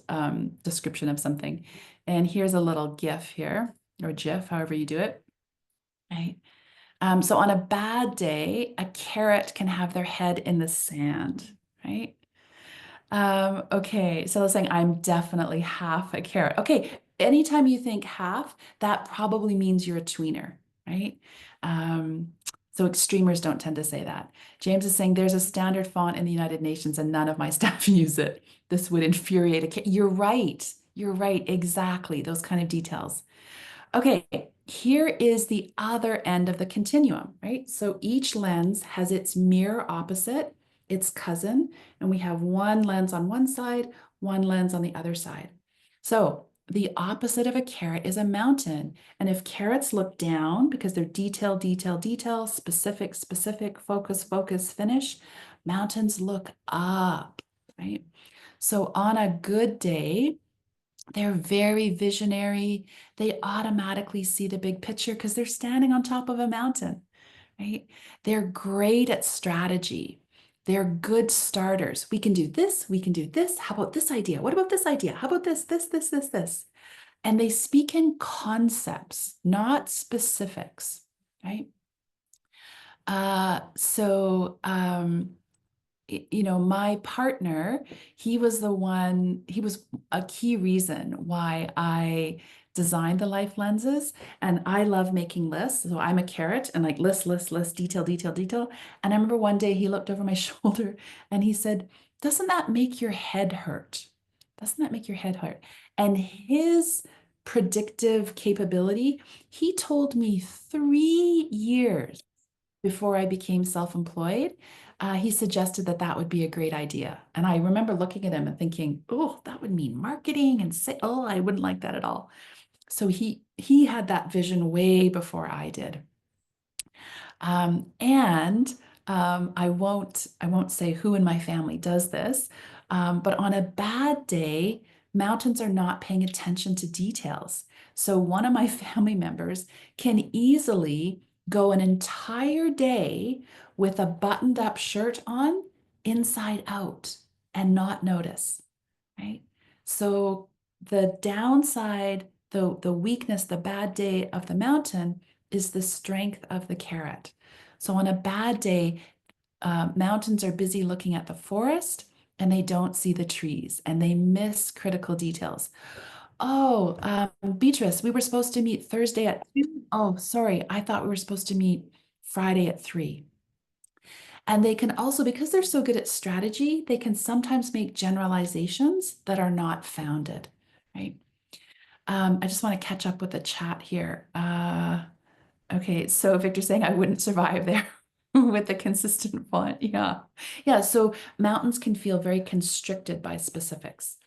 description of something. And here's a little GIF here, or GIF, however you do it. Right. So on a bad day, a carrot can have their head in the sand, right? Okay, so I was saying I'm definitely half a carrot. Okay, anytime you think half, that probably means you're a tweener, right? So extremers don't tend to say that. James is saying there's a standard font in the United Nations and none of my staff use it. This would infuriate a kid. You're right. You're right. Exactly. Those kind of details. Okay, here is the other end of the continuum, right? So each lens has its mirror opposite, its cousin, and we have one lens on one side, one lens on the other side. So the opposite of a carrot is a mountain. And if carrots look down because they're detail, detail, detail, specific, specific, focus, focus, finish, mountains look up, right? So on a good day, they're very visionary. They automatically see the big picture because they're standing on top of a mountain, right? They're great at strategy. They're good starters. We can do this. We can do this. How about this idea? What about this idea? How about this? And they speak in concepts, not specifics, right? You know, my partner, he was a key reason why I designed the life lenses. And I love making lists. So I'm a carrot and like list, detail, detail, detail. And I remember one day he looked over my shoulder and he said, doesn't that make your head hurt? Doesn't that make your head hurt? And his predictive capability, he told me 3 years before I became self-employed, he suggested that that would be a great idea. And I remember looking at him and thinking, oh, that would mean marketing and say, oh, I wouldn't like that at all. So he had that vision way before I did. I won't say who in my family does this, but on a bad day, mountains are not paying attention to details. So one of my family members can easily go an entire day with a buttoned up shirt on inside out and not notice, right? So the downside the weakness, the bad day of the mountain is the strength of the carrot. So on a bad day, mountains are busy looking at the forest and they don't see the trees and they miss critical details. Oh, Beatrice, we were supposed to meet Thursday at 2. Oh, sorry. I thought we were supposed to meet Friday at 3. And they can also, because they're so good at strategy, they can sometimes make generalizations that are not founded, right? I just want to catch up with the chat here. Okay, so Victor's saying I wouldn't survive there with the consistent font. Yeah. Yeah, so mountains can feel very constricted by specifics.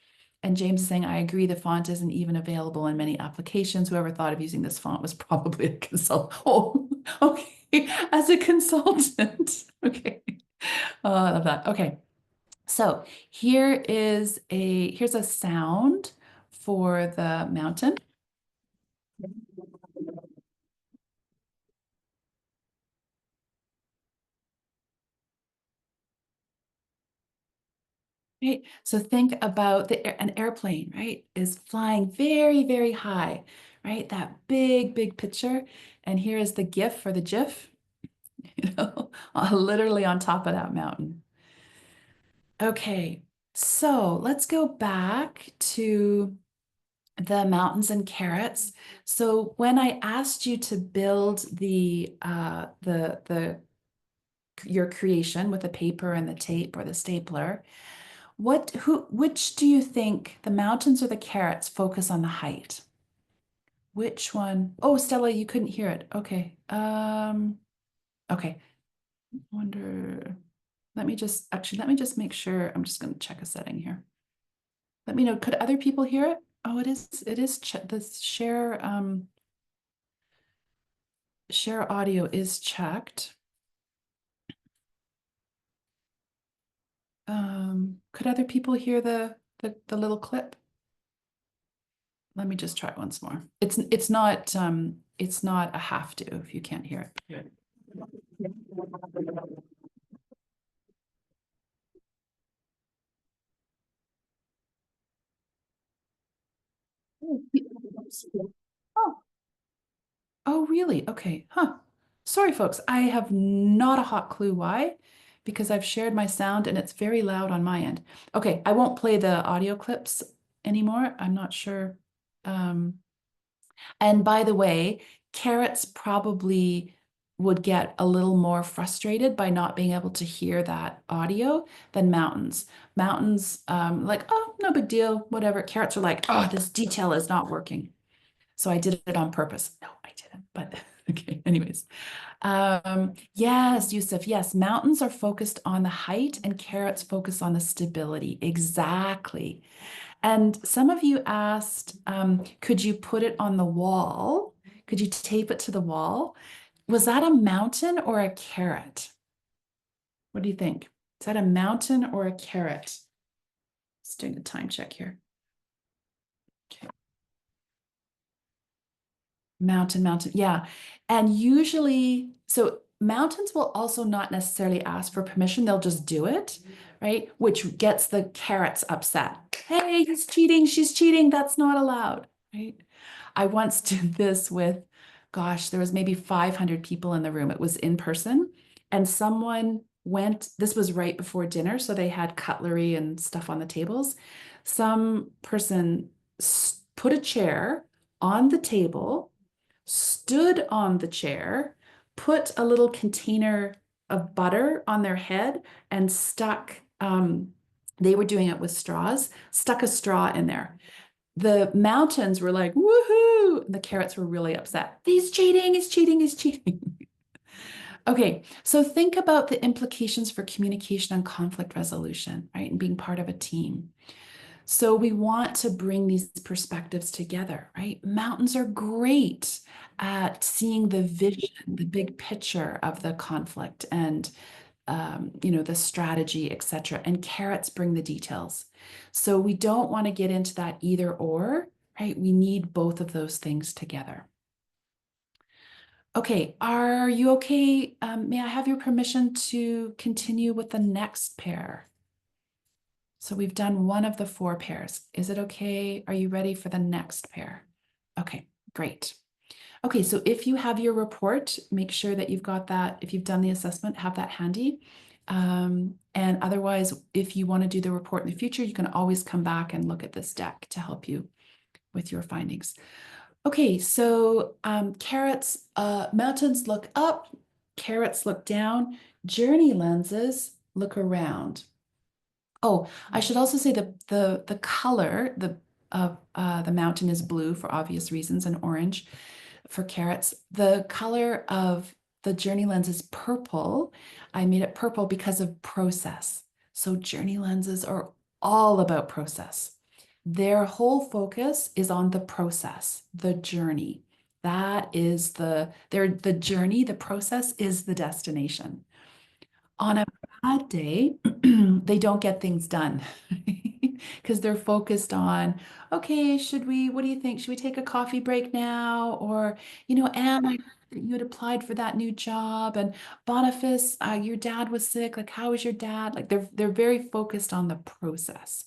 And James is saying, I agree, the font isn't even available in many applications. Whoever thought of using this font was probably a consultant. Oh, okay, as a consultant. Okay. Oh, I love that. Okay. So here's a sound for the mountain. Right. So think about an airplane, right, is flying very, very high, right? That big, big picture. And here is the GIF for the GIF, literally on top of that mountain. Okay, so let's go back to the mountains and carrots. So when I asked you to build your creation with the paper and the tape or the stapler, which do you think, the mountains or the carrots, focus on the height? Which one? Oh, Stella, you couldn't hear it. Okay. Okay. I wonder. Let me just make sure. I'm just going to check a setting here. Let me know. Could other people hear it? Oh, it is the share audio is checked. Could other people hear the little clip? Let me just try once more. It's not a have to if you can't hear it. Oh, oh, really? Okay. Huh. Sorry, folks. I have not a hot clue why, because I've shared my sound and it's very loud on my end. Okay, I won't play the audio clips anymore. I'm not sure. And by the way, carrots probably would get a little more frustrated by not being able to hear that audio than mountains. Mountains, like, oh, no big deal, whatever. Carrots are like, oh, this detail is not working. So I did it on purpose. No, I didn't, but okay, anyways. Yes, Yusuf, yes, mountains are focused on the height and carrots focus on the stability. Exactly. And some of you asked, could you put it on the wall? Could you tape it to the wall? Was that a mountain or a carrot? What do you think? Is that a mountain or a carrot? Just doing a time check here. Okay. Mountain, yeah. And usually, so mountains will also not necessarily ask for permission. They'll just do it, right? Which gets the carrots upset. Hey, he's cheating, she's cheating. That's not allowed, right? I once did this with, gosh, there was maybe 500 people in the room. It was in person. And someone this was right before dinner. So they had cutlery and stuff on the tables. Some person put a chair on the table, stood on the chair, put a little container of butter on their head and stuck, they were doing it with straws, stuck a straw in there. The mountains were like, woohoo! The carrots were really upset. He's cheating, he's cheating, he's cheating. Okay, so think about the implications for communication and conflict resolution, right? And being part of a team. So we want to bring these perspectives together, right? Mountains are great at seeing the vision, the big picture of the conflict and the strategy, etc. And carrots bring the details. So we don't want to get into that either or, right? We need both of those things together. Okay, are you okay? May I have your permission to continue with the next pair? So we've done one of the 4 pairs. Is it okay? Are you ready for the next pair? Okay, great. Okay, so if you have your report, make sure that you've got that. If you've done the assessment, have that handy. And otherwise, if you want to do the report in the future, you can always come back and look at this deck to help you with your findings. Okay, so carrots, mountains look up, carrots look down, journey lenses look around. Oh, I should also say the color of the mountain is blue for obvious reasons and orange for carrots. The color of the journey lens is purple. I made it purple because of process. So journey lenses are all about process. Their whole focus is on the process, the journey. That is the journey, the process is the destination. On a bad day, they don't get things done because they're focused on, okay, what do you think? Should we take a coffee break now? Or, Anne, I heard that you had applied for that new job, and Boniface, your dad was sick. Like, how is your dad? Like, they're very focused on the process.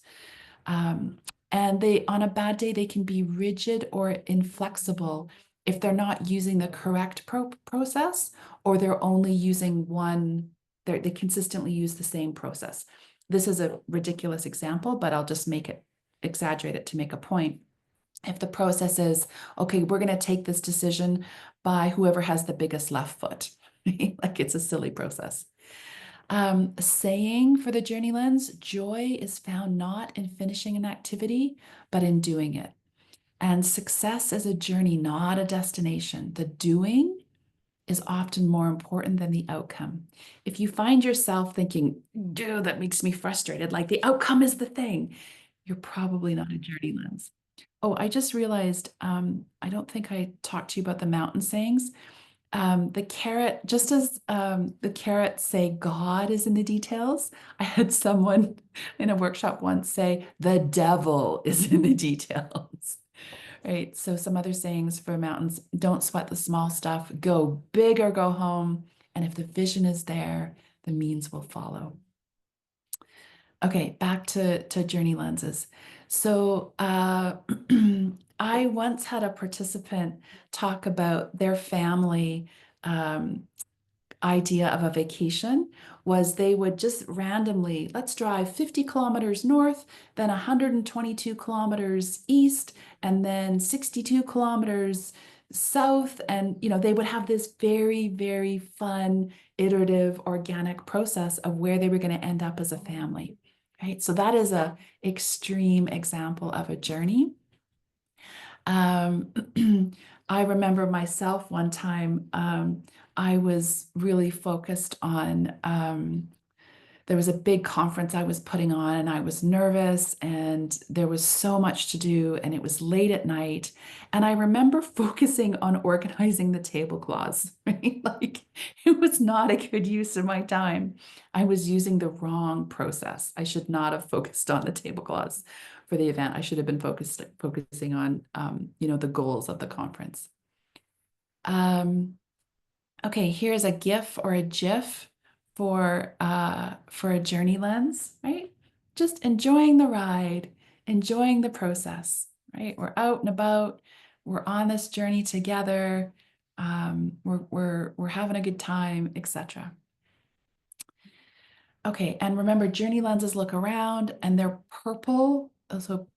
Um, and on a bad day, they can be rigid or inflexible if they're not using the correct process, or they're only using one, they consistently use the same process. This is a ridiculous example, but I'll just exaggerate it to make a point. If the process is, okay, we're going to take this decision by whoever has the biggest left foot, like it's a silly process. Saying for the journey lens, joy is found not in finishing an activity, but in doing it. And success is a journey, not a destination. The doing is often more important than the outcome. If you find yourself thinking, dude, that makes me frustrated, like the outcome is the thing, you're probably not a journey lens. Oh, I just realized, I don't think I talked to you about the mountain sayings. The carrot, just as the carrots say God is in the details, I had someone in a workshop once say the devil is in the details. Right. So some other sayings for mountains, don't sweat the small stuff, go big or go home. And if the vision is there, the means will follow. Okay, back to journey lenses. So I once had a participant talk about their family idea of a vacation was they would just randomly, let's drive 50 kilometers north, then 122 kilometers east, and then 62 kilometers south. And, they would have this very, very fun, iterative, organic process of where they were going to end up as a family. Right. So that is an extreme example of a journey. I remember myself one time, I was really focused on, there was a big conference I was putting on and I was nervous and there was so much to do and it was late at night. And I remember focusing on organizing the tablecloths, right? Like it was not a good use of my time. I was using the wrong process. I should not have focused on the tablecloths for the event. I should have been focusing on, the goals of the conference. Okay, here's a GIF or a GIF for a journey lens, right? Just enjoying the ride, enjoying the process, right? We're out and about, we're on this journey together, we're having a good time, etc. Okay, and remember, journey lenses look around and they're purple, so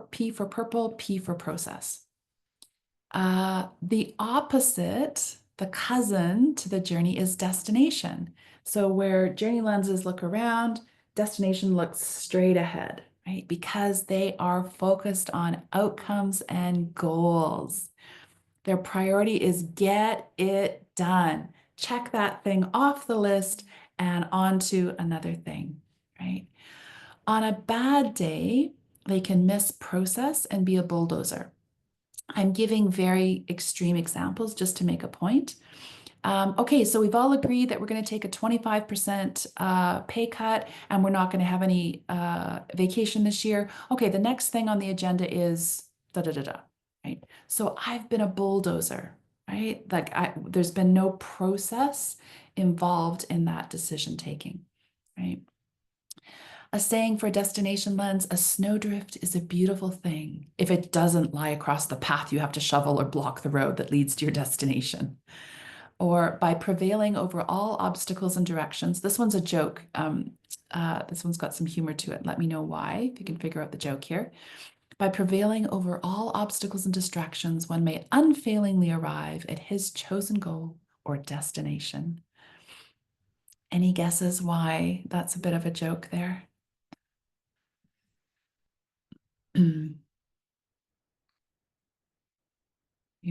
P for purple, P for process. The opposite, the cousin to the journey is destination. So where journey lenses look around, destination looks straight ahead, right? Because they are focused on outcomes and goals. Their priority is get it done. Check that thing off the list and on to another thing, right? On a bad day, they can miss process and be a bulldozer. I'm giving very extreme examples just to make a point. Okay, so we've all agreed that we're going to take a 25% pay cut and we're not going to have any vacation this year. Okay, the next thing on the agenda is da-da-da-da, right? So I've been a bulldozer, right? Like there's been no process involved in that decision taking, right? A saying for a destination lens, a snowdrift is a beautiful thing if it doesn't lie across the path you have to shovel or block the road that leads to your destination. Or by prevailing over all obstacles and directions. This one's a joke. This one's got some humor to it. Let me know why, if you can figure out the joke here. By prevailing over all obstacles and distractions, one may unfailingly arrive at his chosen goal or destination. Any guesses why that's a bit of a joke there? You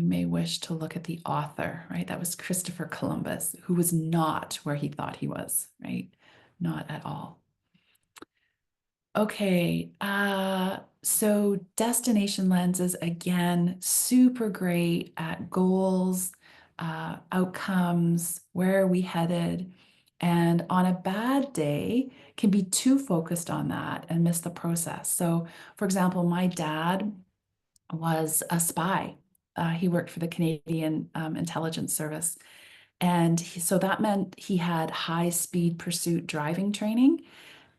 may wish to look at the author, right? That was Christopher Columbus, who was not where he thought he was, right? Not at all. Okay, so destination lenses, again, super great at goals, outcomes, where are we headed? And on a bad day, can be too focused on that and miss the process. So, for example, my dad was a spy. He worked for the Canadian Intelligence Service. And so that meant he had high-speed pursuit driving training.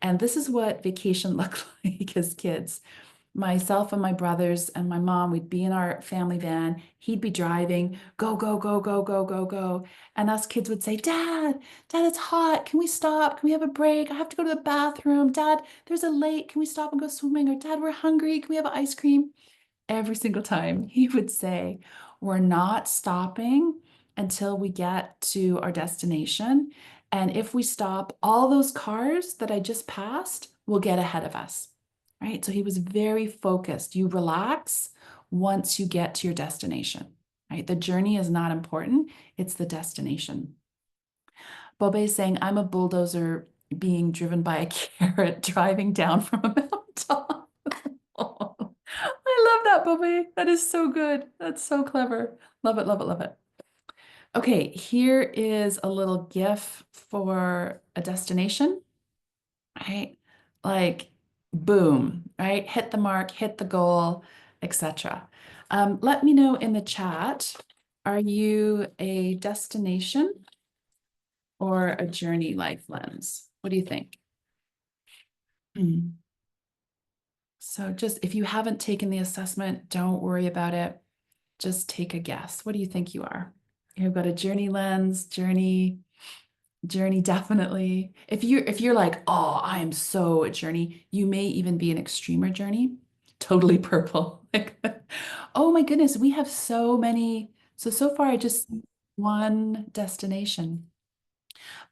And this is what vacation looked like as kids. Myself and my brothers and my mom, we'd be in our family van. He'd be driving, go, go, go, go, go, go, go. And us kids would say, Dad, it's hot. Can we stop? Can we have a break? I have to go to the bathroom. Dad, there's a lake. Can we stop and go swimming? Or Dad, we're hungry. Can we have ice cream? Every single time he would say, we're not stopping until we get to our destination. And if we stop, all those cars that I just passed will get ahead of us, right? So he was very focused. You relax once you get to your destination, right? The journey is not important. It's the destination. Bobe is saying, I'm a bulldozer being driven by a carrot driving down from a mountaintop. I love that, Bobby. That is so good. That's so clever. Love it, love it, love it. Okay, here is a little GIF for a destination, right? Like, boom, right? Hit the mark, hit the goal, etc. Let me know in the chat, are you a destination or a journey life lens? What do you think? So just if you haven't taken the assessment, don't worry about it. Just take a guess. What do you think you are? You've got a journey lens, journey definitely. If you're like, oh, I am so a journey, you may even be an extremer journey. Totally purple. Like, oh my goodness, we have so many. So far I just one destination.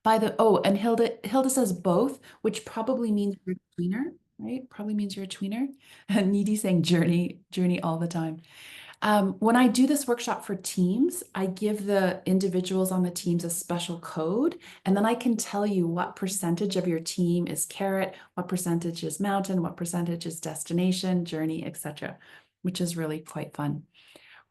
And Hilda says both, which probably means you're a tweener, right? Probably means you're a tweener. And Needy saying journey all the time. When I do this workshop for teams, I give the individuals on the teams a special code, and then I can tell you what percentage of your team is carrot, what percentage is mountain, what percentage is destination, journey, etc., which is really quite fun.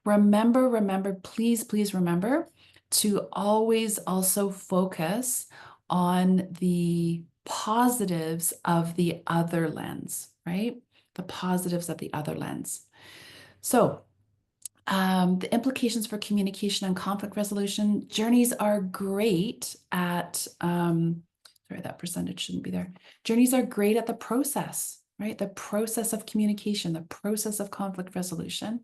Remember, please remember to always also focus on the positives of the other lens, right? The positives of the other lens. So, the implications for communication and conflict resolution. Journeys are great at, sorry, that percentage shouldn't be there. Journeys are great at the process, right? The process of communication, the process of conflict resolution.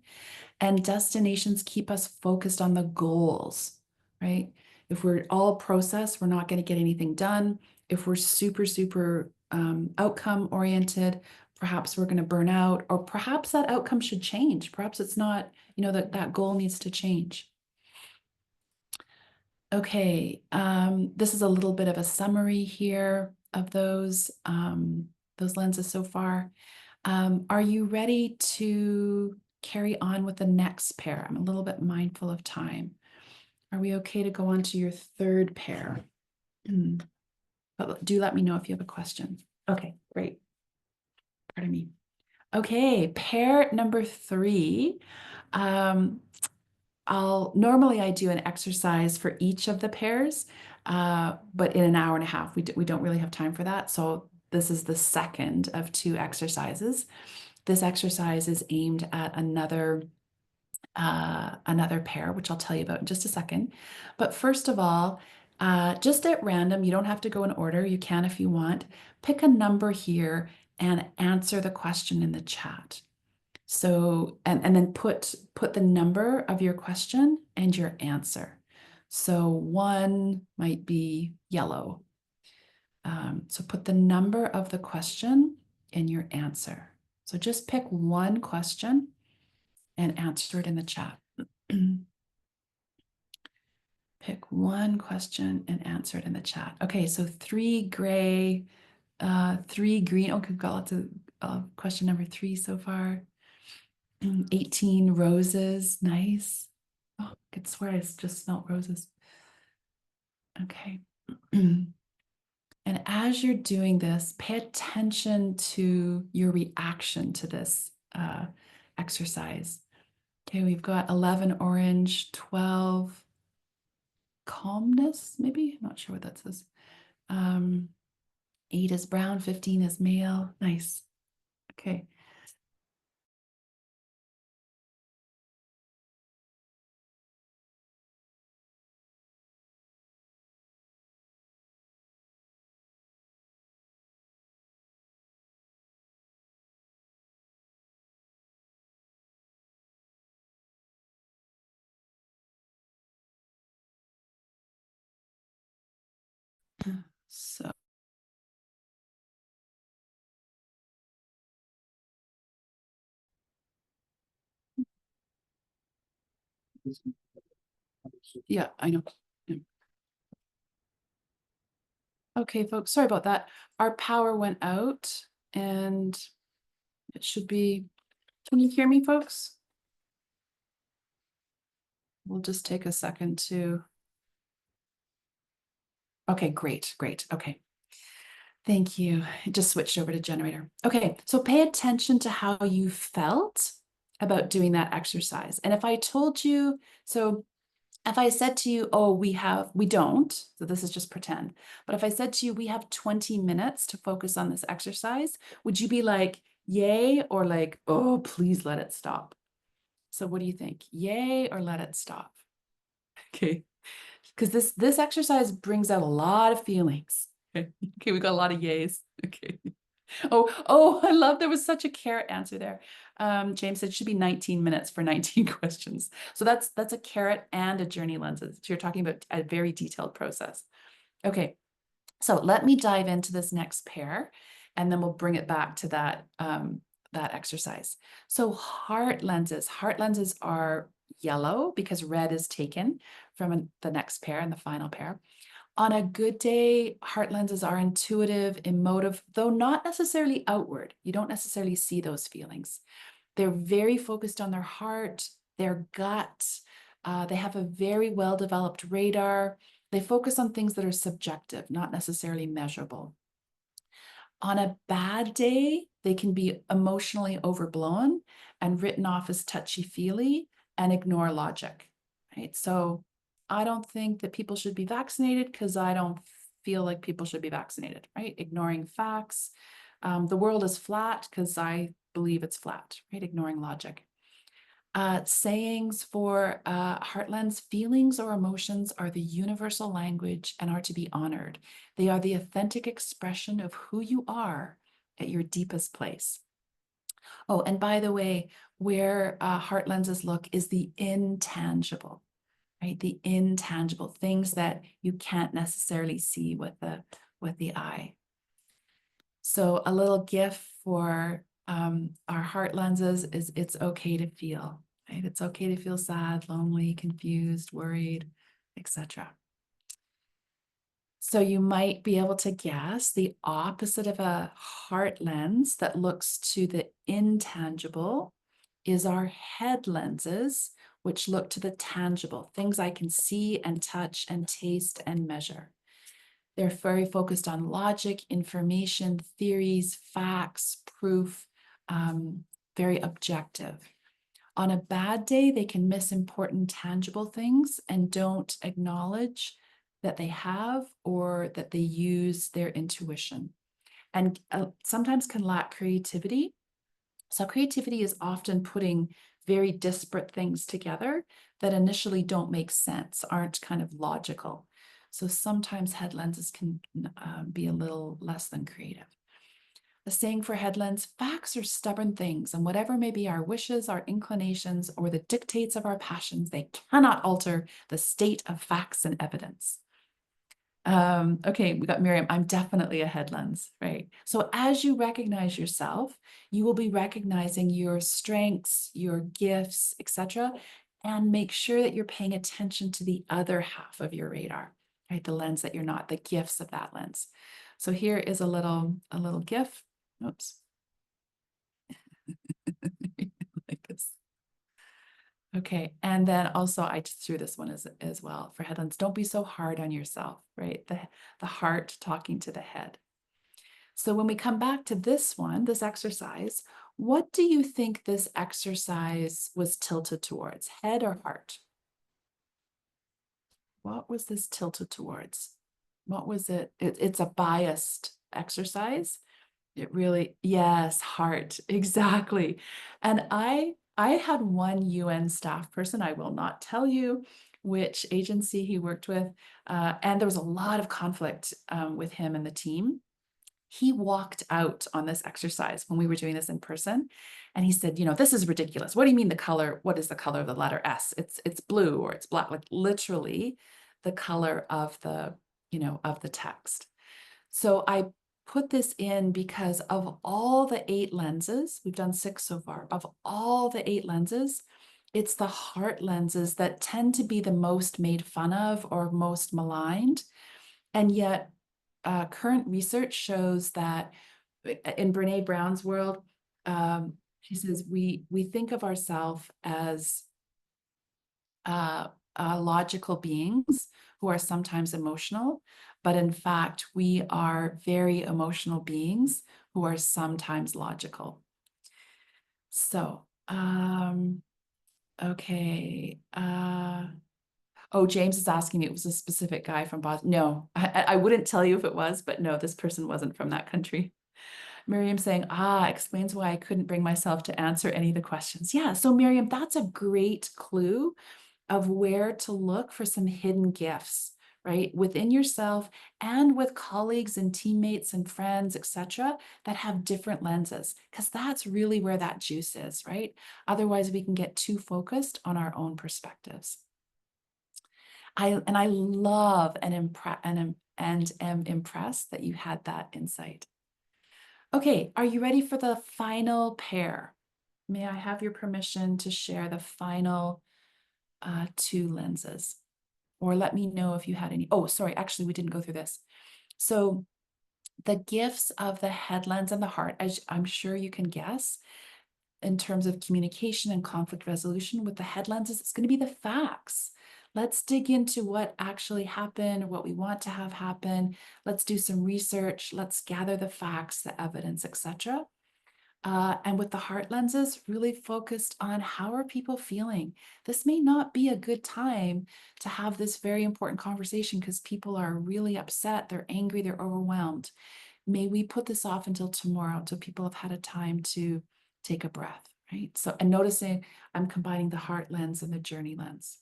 And destinations keep us focused on the goals, right? If we're all process, we're not going to get anything done. If we're super outcome oriented, perhaps we're going to burn out, or perhaps that outcome should change. Perhaps it's not, that goal needs to change. Okay, this is a little bit of a summary here of those lenses so far. Are you ready to carry on with the next pair? I'm a little bit mindful of time. Are we okay to go on to your third pair? But do let me know if you have a question. Okay, great. Pardon me. Okay, pair number 3. Normally I do an exercise for each of the pairs, but in an hour and a half, we don't really have time for that. So this is the second of 2 exercises. This exercise is aimed at another pair, which I'll tell you about in just a second. But first of all, Just at random, you don't have to go in order. You can if you want. Pick a number here and answer the question in the chat. So, and then put the number of your question and your answer. So 1 might be yellow. So put the number of the question in your answer. So just pick one question and answer it in the chat. Pick one question and answer it in the chat. Okay, so 3 gray, 3 green. Okay, we've got lots of question number 3 so far. 18 roses, nice. Oh, I could swear I just smelled roses. Okay. And as you're doing this, pay attention to your reaction to this exercise. Okay, we've got 11 orange, 12 calmness, maybe? I'm not sure what that says. 8 is brown, 15 is male. Nice. Okay. So yeah, I know. Yeah. Okay, folks, sorry about that. Our power went out and it should be, can you hear me, folks? We'll just take a second to, okay, great, great, okay. Thank you. It just switched over to generator. Okay, so pay attention to how you felt about doing that exercise. And if I told you, so if I said to you, oh, we don't, so this is just pretend, but if I said to you, we have 20 minutes to focus on this exercise, would you be like, yay, or like, oh, please let it stop? So what do you think? Yay or let it stop? Okay, because this exercise brings out a lot of feelings. Okay, we got a lot of yays. Okay. Oh, I love there was such a carrot answer there. James said it should be 19 minutes for 19 questions. So that's a carrot and a journey lenses. So you're talking about a very detailed process. Okay, so let me dive into this next pair and then we'll bring it back to that, that exercise. So heart lenses are yellow because red is taken from the next pair and the final pair. On a good day, heart lenses are intuitive, emotive, though not necessarily outward. You don't necessarily see those feelings. They're very focused on their heart, their gut. They have a very well-developed radar. They focus on things that are subjective, not necessarily measurable. On a bad day, they can be emotionally overblown and written off as touchy-feely and ignore logic, right? So I don't think that people should be vaccinated because I don't feel like people should be vaccinated, right? Ignoring facts. The world is flat because I believe it's flat, right? Ignoring logic. Sayings for Heartland's feelings or emotions are the universal language and are to be honored. They are the authentic expression of who you are at your deepest place. Oh, and by the way, where heart lenses look is the intangible, right? The intangible things that you can't necessarily see with the eye. So a little gift for our heart lenses is it's okay to feel, right? It's okay to feel sad, lonely, confused, worried, etc. So you might be able to guess the opposite of a heart lens that looks to the intangible is our head lenses, which look to the tangible, things I can see and touch and taste and measure. They're very focused on logic, information, theories, facts, proof, very objective. On a bad day, they can miss important tangible things and don't acknowledge that they have or that they use their intuition, and sometimes can lack creativity. So creativity is often putting very disparate things together that initially don't make sense, aren't kind of logical. So sometimes head lenses can be a little less than creative. The saying for head lens, facts are stubborn things, and whatever may be our wishes, our inclinations, or the dictates of our passions, they cannot alter the state of facts and evidence. Okay, we got Miriam. I'm definitely a head lens, right? So as you recognize yourself, you will be recognizing your strengths, your gifts, etc., and make sure that you're paying attention to the other half of your radar, right? The lens that you're not, the gifts of that lens. So here is a little GIF. Oops. Like this. Okay, and then also I just threw this one as well for head lens. Don't be so hard on yourself, right? The heart talking to the head. So when we come back to this one, this exercise, what do you think this exercise was tilted towards, head or heart? What was this tilted towards? What was it? It's a biased exercise. It really, yes, heart, exactly. And I had one UN staff person, I will not tell you which agency he worked with, and there was a lot of conflict with him and the team. He walked out on this exercise when we were doing this in person, and he said, this is ridiculous. What do you mean the color? What is the color of the letter S? It's blue or it's black, like literally the color of the, of the text. So I put this in because of all the 8 lenses, we've done 6 so far, of all the 8 lenses, it's the heart lenses that tend to be the most made fun of or most maligned. And yet current research shows that in Brene Brown's world, she says, we think of ourselves as logical beings who are sometimes emotional, but in fact, we are very emotional beings who are sometimes logical. So, okay. Oh, James is asking me, it was a specific guy from Boston. No, I wouldn't tell you if it was, but no, this person wasn't from that country. Miriam saying, explains why I couldn't bring myself to answer any of the questions. Yeah, so Miriam, that's a great clue of where to look for some hidden gifts, right? Within yourself and with colleagues and teammates and friends, etc., that have different lenses, because that's really where that juice is, right? Otherwise, we can get too focused on our own perspectives. I love and am impressed that you had that insight. Okay, are you ready for the final pair? May I have your permission to share the final 2 lenses? Or let me know if you had any. Oh, sorry, actually, we didn't go through this. So the gifts of the head lens and the heart, as I'm sure you can guess, in terms of communication and conflict resolution with the head lenses, it's going to be the facts. Let's dig into what actually happened, what we want to have happen. Let's do some research. Let's gather the facts, the evidence, etc. And with the heart lenses, really focused on how are people feeling. This may not be a good time to have this very important conversation because people are really upset, they're angry, they're overwhelmed. May we put this off until tomorrow until people have had a time to take a breath, right? So, and noticing I'm combining the heart lens and the journey lens.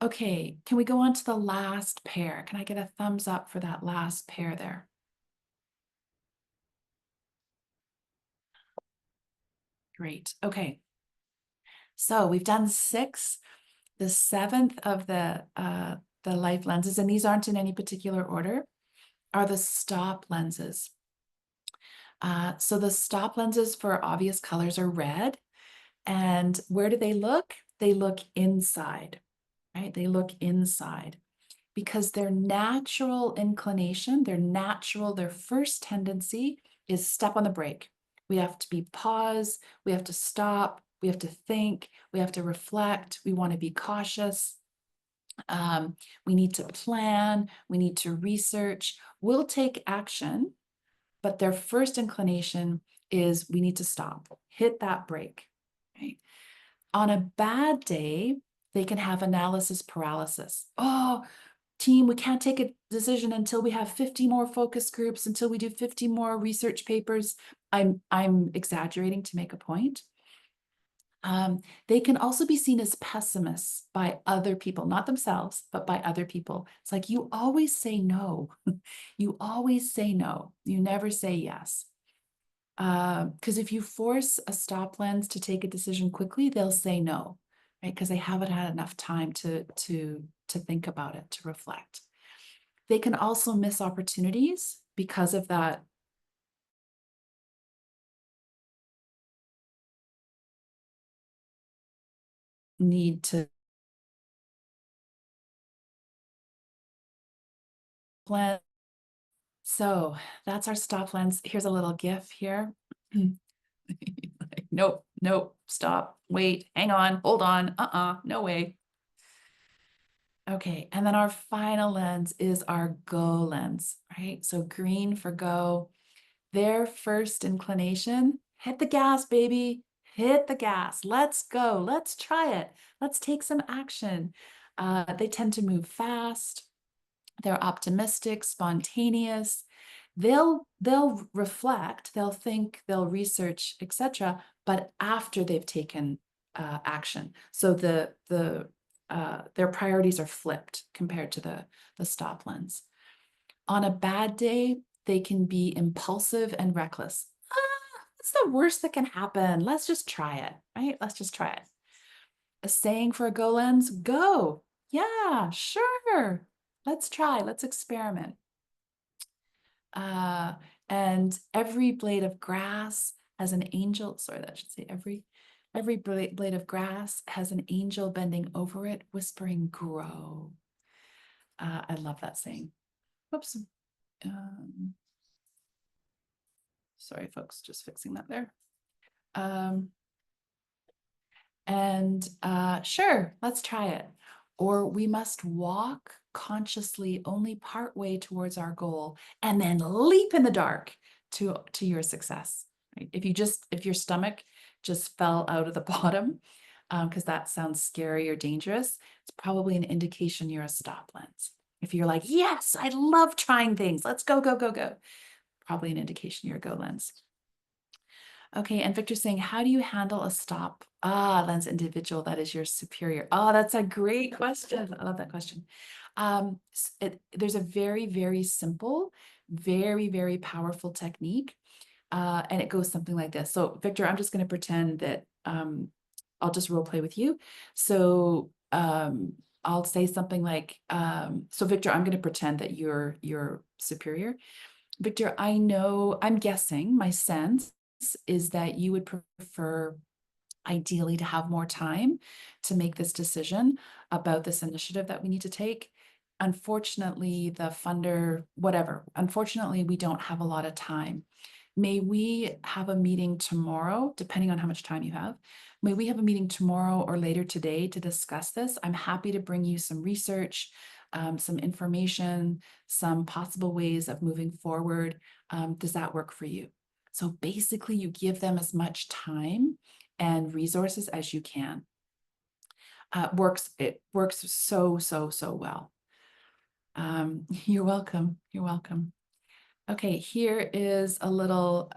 Okay, can we go on to the last pair? Can I get a thumbs up for that last pair there? Great, okay. So we've done 6. The 7th of the life lenses, and these aren't in any particular order, are the stop lenses. So the stop lenses for obvious colors are red. And where do they look? They look inside, right? They look inside because their natural inclination, their first tendency is step on the brake. We have to be pause, we have to stop, we have to think, we have to reflect, we want to be cautious. We need to plan, we need to research. We'll take action, but their first inclination is we need to stop, hit that brake, right? On a bad day, they can have analysis paralysis. Oh, team, we can't take a decision until we have 50 more focus groups, until we do 50 more research papers. I'm exaggerating to make a point. They can also be seen as pessimists by other people, not themselves, but by other people. It's like, you always say no. You always say no. You never say yes. Because if you force a stop lens to take a decision quickly, they'll say no, right? Because they haven't had enough time to think about it, to reflect. They can also miss opportunities because of that need to plan. So that's our stop lens. Here's a little GIF here. Nope, nope, stop, wait, hang on, hold on, no way. Okay, and then our final lens is our go lens, right? So green for go. Their first inclination, hit the gas, baby, hit the gas. Let's go, let's try it. Let's take some action. They tend to move fast. They're optimistic, spontaneous. They'll reflect, they'll think, they'll research, etc., but after they've taken action. So their priorities are flipped compared to the stop lens. On a bad day, they can be impulsive and reckless. What's the worst that can happen? Let's just try it, right? Let's just try it. A saying for a go lens, go. Yeah, sure. Let's try, let's experiment. And every blade of grass has an angel, sorry, that should say every blade of grass has an angel bending over it, whispering, grow. I love that saying. Whoops. Sorry, folks, just fixing that there. Sure, let's try it. Or we must walk consciously only part way towards our goal and then leap in the dark to your success. Right? If your stomach just fell out of the bottom, because that sounds scary or dangerous, it's probably an indication you're a stop lens. If you're like, yes, I love trying things, let's go, go, go, go. Probably an indication you're a go lens. Okay, and Victor's saying, how do you handle a stop lens individual that is your superior? Oh, that's a great question. I love that question. There's a very, very simple, very, very powerful technique. And it goes something like this. So Victor, I'm just going to pretend that I'll just role play with you. So I'll say something like, so Victor, I'm going to pretend that you're your superior. Victor, I'm guessing, my sense is that you would prefer ideally to have more time to make this decision about this initiative that we need to take. Unfortunately, the funder, whatever, unfortunately, we don't have a lot of time. May we have a meeting tomorrow, depending on how much time you have. May we have a meeting tomorrow or later today to discuss this? I'm happy to bring you some research, some information, some possible ways of moving forward. Does that work for you? So basically, you give them as much time and resources as you can. It works so well. You're welcome. You're welcome. Okay, here's a little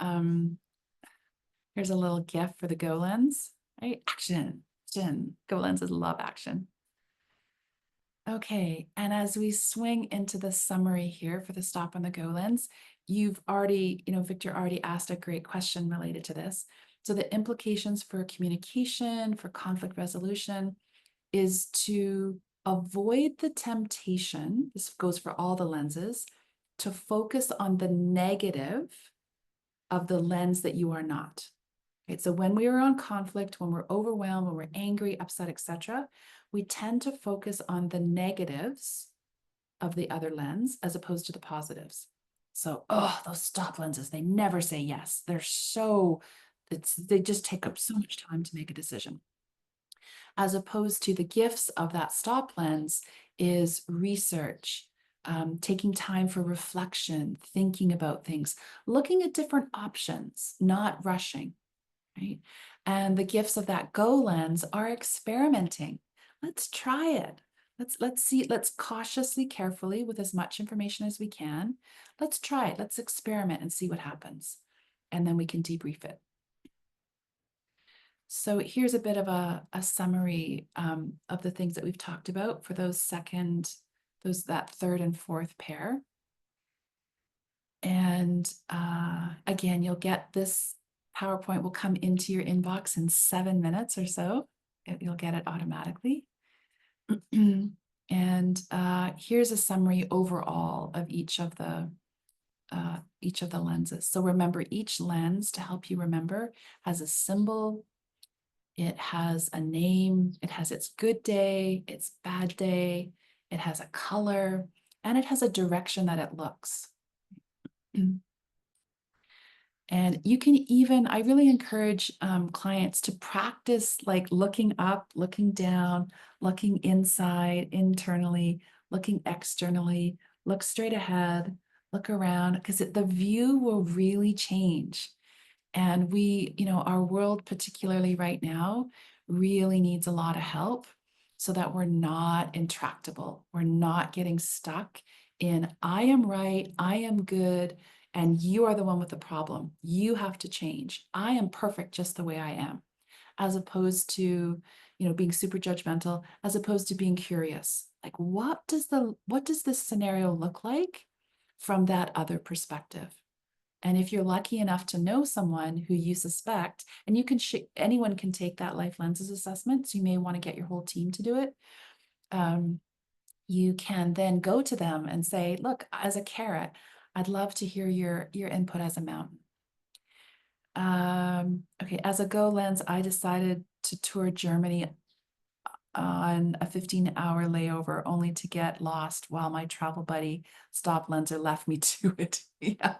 GIF for the Go lens. Right? Action. Go lenses love action. Okay, and as we swing into the summary here for the stop on the go lens, you've already, Victor already asked a great question related to this. So the implications for communication, for conflict resolution, is to avoid the temptation, this goes for all the lenses, to focus on the negative of the lens that you are not. Right? So when we are on conflict, when we're overwhelmed, when we're angry, upset, etc., we tend to focus on the negatives of the other lens as opposed to the positives. So, those stop lenses, they never say yes. They just take up so much time to make a decision. As opposed to the gifts of that stop lens is research, taking time for reflection, thinking about things, looking at different options, not rushing. Right? And the gifts of that go lens are experimenting. Let's try it. Let's see, let's cautiously, carefully, with as much information as we can, let's try it. Let's experiment and see what happens. And then we can debrief it. So here's a bit of a summary of the things that we've talked about for that third and fourth pair. And again, you'll get this PowerPoint will come into your inbox in 7 minutes or so. You'll get it automatically. And here's a summary overall of each of the lenses. So remember, each lens, to help you remember, has a symbol. It has a name. It has its good day, its bad day. It has a color, and it has a direction that it looks. And you can even, I really encourage clients to practice like looking up, looking down, looking inside, internally, looking externally, look straight ahead, look around, because the view will really change. And our world, particularly right now, really needs a lot of help so that we're not intractable. We're not getting stuck in, I am right, I am good, and you are the one with the problem. You have to change. I am perfect just the way I am, as opposed to, being super judgmental, as opposed to being curious. Like, what does this scenario look like from that other perspective? And if you're lucky enough to know someone who you suspect, and anyone can take that life lenses assessment, so you may want to get your whole team to do it. You can then go to them and say, look, as a carrot, I'd love to hear your input as a mountain. Okay, as a go lens, I decided to tour Germany on a 15-hour layover, only to get lost while my travel buddy stop lenser left me to it. Yeah,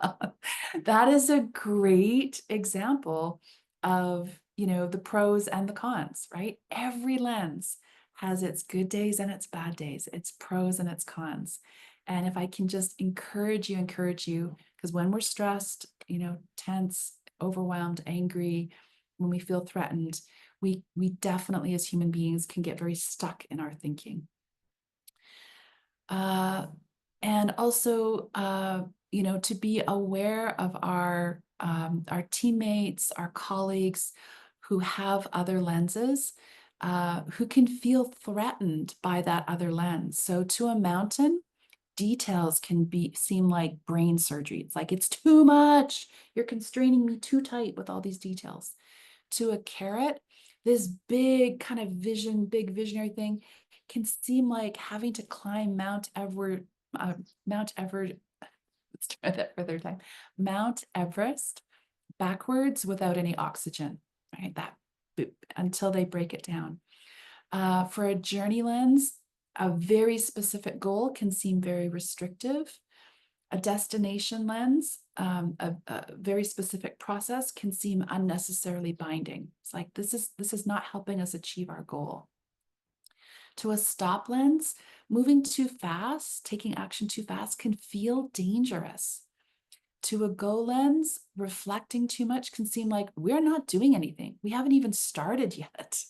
that is a great example of, the pros and the cons, right? Every lens has its good days and its bad days, its pros and its cons. And if I can just encourage you, because when we're stressed, tense, overwhelmed, angry, when we feel threatened, we definitely as human beings can get very stuck in our thinking. And also, to be aware of our teammates, our colleagues who have other lenses, who can feel threatened by that other lens. So to a mountain, details can seem like brain surgery. It's like, it's too much. You're constraining me too tight with all these details. To a carrot, this big kind of big visionary thing can seem like having to climb Mount Everest. Let's try that for a third time. Mount Everest backwards without any oxygen, right? That boop, until they break it down. For a journey lens, a very specific goal can seem very restrictive. A destination lens, a very specific process, can seem unnecessarily binding. It's like, this is not helping us achieve our goal. To a stop lens, moving too fast, taking action too fast can feel dangerous. To a go lens, reflecting too much can seem like we're not doing anything. We haven't even started yet.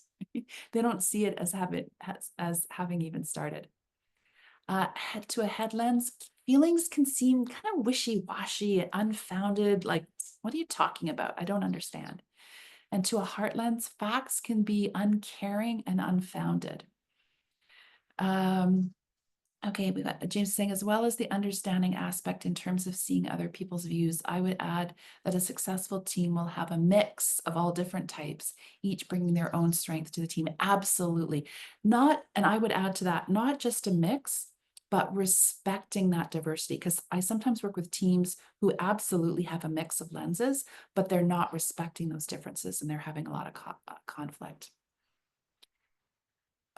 They don't see it as having even started. To a head lens, feelings can seem kind of wishy-washy, unfounded, like, what are you talking about? I don't understand. And to a heart lens, facts can be uncaring and unfounded. Okay, we've got James saying, as well as the understanding aspect in terms of seeing other people's views, I would add that a successful team will have a mix of all different types, each bringing their own strength to the team. Absolutely. And I would add to that, not just a mix, but respecting that diversity, because I sometimes work with teams who absolutely have a mix of lenses, but they're not respecting those differences and they're having a lot of conflict.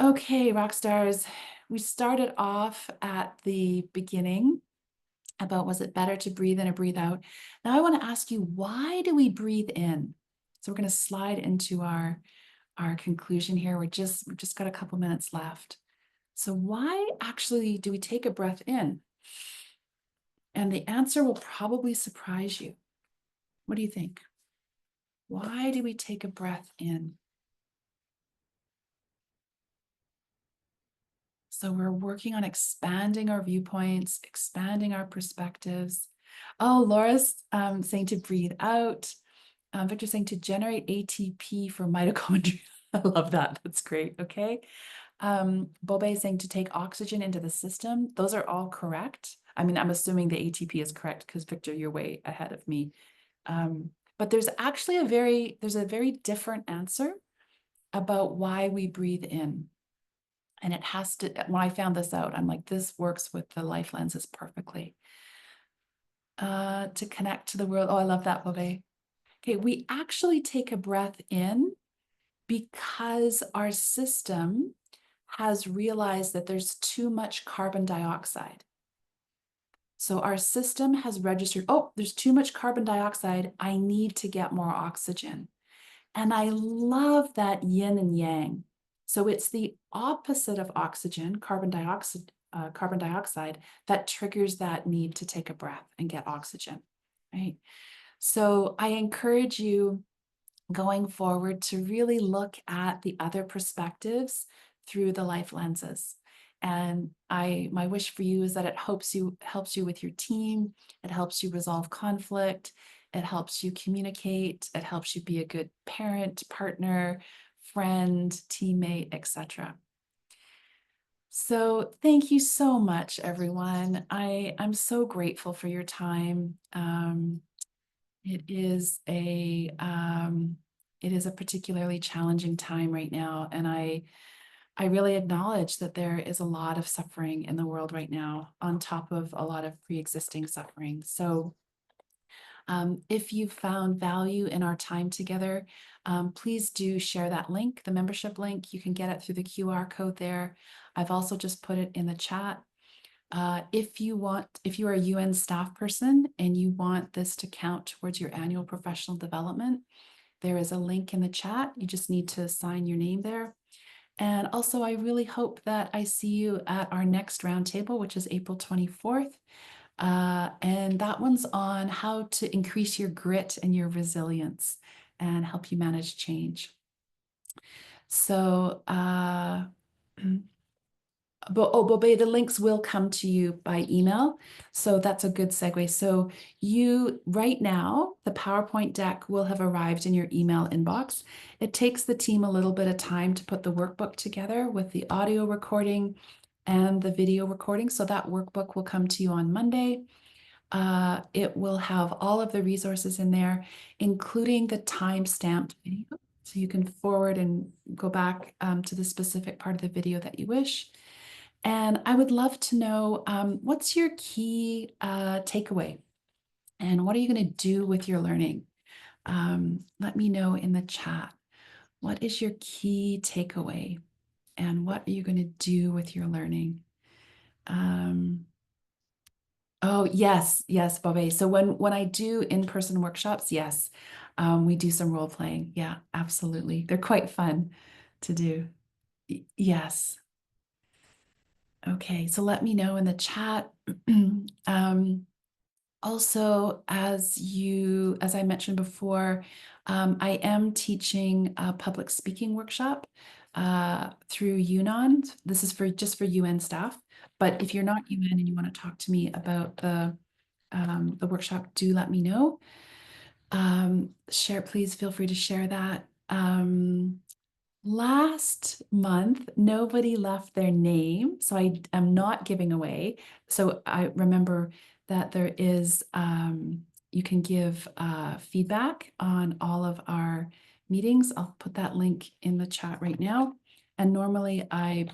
Okay, rock stars, we started off at the beginning about, was it better to breathe in or breathe out? Now I want to ask you, why do we breathe in? So we're going to slide into our conclusion here. We've just got a couple minutes left. So why actually do we take a breath in? And the answer will probably surprise you. What do you think? Why do we take a breath in? So we're working on expanding our viewpoints, expanding our perspectives. Oh, Laura's saying to breathe out. Victor's saying to generate ATP for mitochondria. I love that. That's great. Okay. Bobe is saying to take oxygen into the system. Those are all correct. I mean, I'm assuming the ATP is correct because Victor, you're way ahead of me. But there's actually a very different answer about why we breathe in. And it has to, when I found this out, I'm like, this works with the life lenses perfectly. To connect to the world. Oh, I love that, Bobe. Okay, we actually take a breath in because our system has realized that there's too much carbon dioxide. So our system has registered, oh, there's too much carbon dioxide. I need to get more oxygen. And I love that yin and yang. So it's the opposite of oxygen, carbon dioxide, that triggers that need to take a breath and get oxygen, right? So I encourage you going forward to really look at the other perspectives through the life lenses. And my wish for you is that it helps you with your team, it helps you resolve conflict, it helps you communicate, it helps you be a good parent, partner, friend, teammate, etc. So thank you so much, everyone. I'm so grateful for your time. It is a particularly challenging time right now, and I really acknowledge that there is a lot of suffering in the world right now, on top of a lot of pre-existing suffering. So if you found value in our time together, please do share that link, the membership link. You can get it through the QR code there. I've also just put it in the chat. If you are a UN staff person and you want this to count towards your annual professional development, there is a link in the chat. You just need to sign your name there. And also, I really hope that I see you at our next roundtable, which is April 24th. And that one's on how to increase your grit and your resilience and help you manage change. So, Bobe, the links will come to you by email. So that's a good segue. So right now, the PowerPoint deck will have arrived in your email inbox. It takes the team a little bit of time to put the workbook together with the audio recording and the video recording. So that workbook will come to you on Monday. It will have all of the resources in there, including the time-stamped video. So you can forward and go back to the specific part of the video that you wish. And I would love to know, what's your key takeaway? And what are you going to do with your learning? Let me know in the chat. What is your key takeaway? And what are you going to do with your learning? Oh, yes, Bobby. So when I do in-person workshops, yes, we do some role playing. Yeah, absolutely. They're quite fun to do. Yes. Okay, so let me know in the chat. Also, as I mentioned before, I am teaching a public speaking workshop through Yunnan. This is just for UN staff. But if you're not UN and you want to talk to me about the workshop, do let me know. Please feel free to share that. Last month, nobody left their name, so I am not giving away. So I remember that there is, you can give feedback on all of our meetings. I'll put that link in the chat right now. And normally I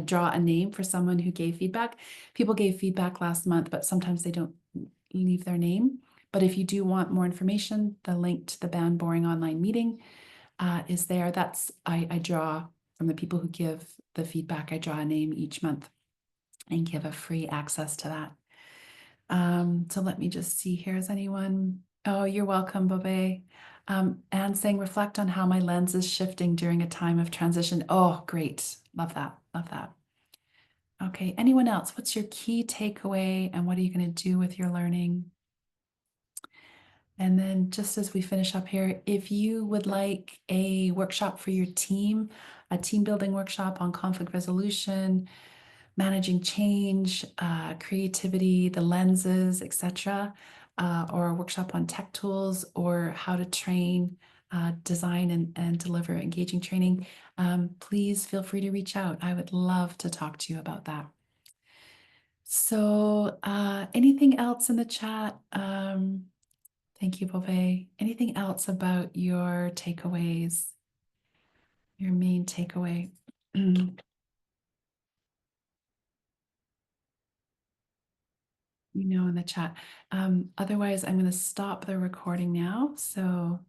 draw a name for someone who gave feedback. People gave feedback last month, but sometimes they don't leave their name. But if you do want more information, the link to the Banned Boring Online Meeting is there. I draw from the people who give the feedback. I draw a name each month and give a free access to that. So let me just see here. Is anyone? Oh, you're welcome, Bobe. Anne saying, reflect on how my lens is shifting during a time of transition. Oh, great. Love that. Love that. Okay. Anyone else? What's your key takeaway and what are you going to do with your learning? And then just as we finish up here, if you would like a workshop for your team, a team building workshop on conflict resolution, managing change, creativity, the lenses, etc., or a workshop on tech tools or how to train, design and deliver engaging training, please feel free to reach out. I would love to talk to you about that. So anything else in the chat? Thank you, Bove. Anything else about your takeaways? Your main takeaway? In the chat. Otherwise, I'm going to stop the recording now. So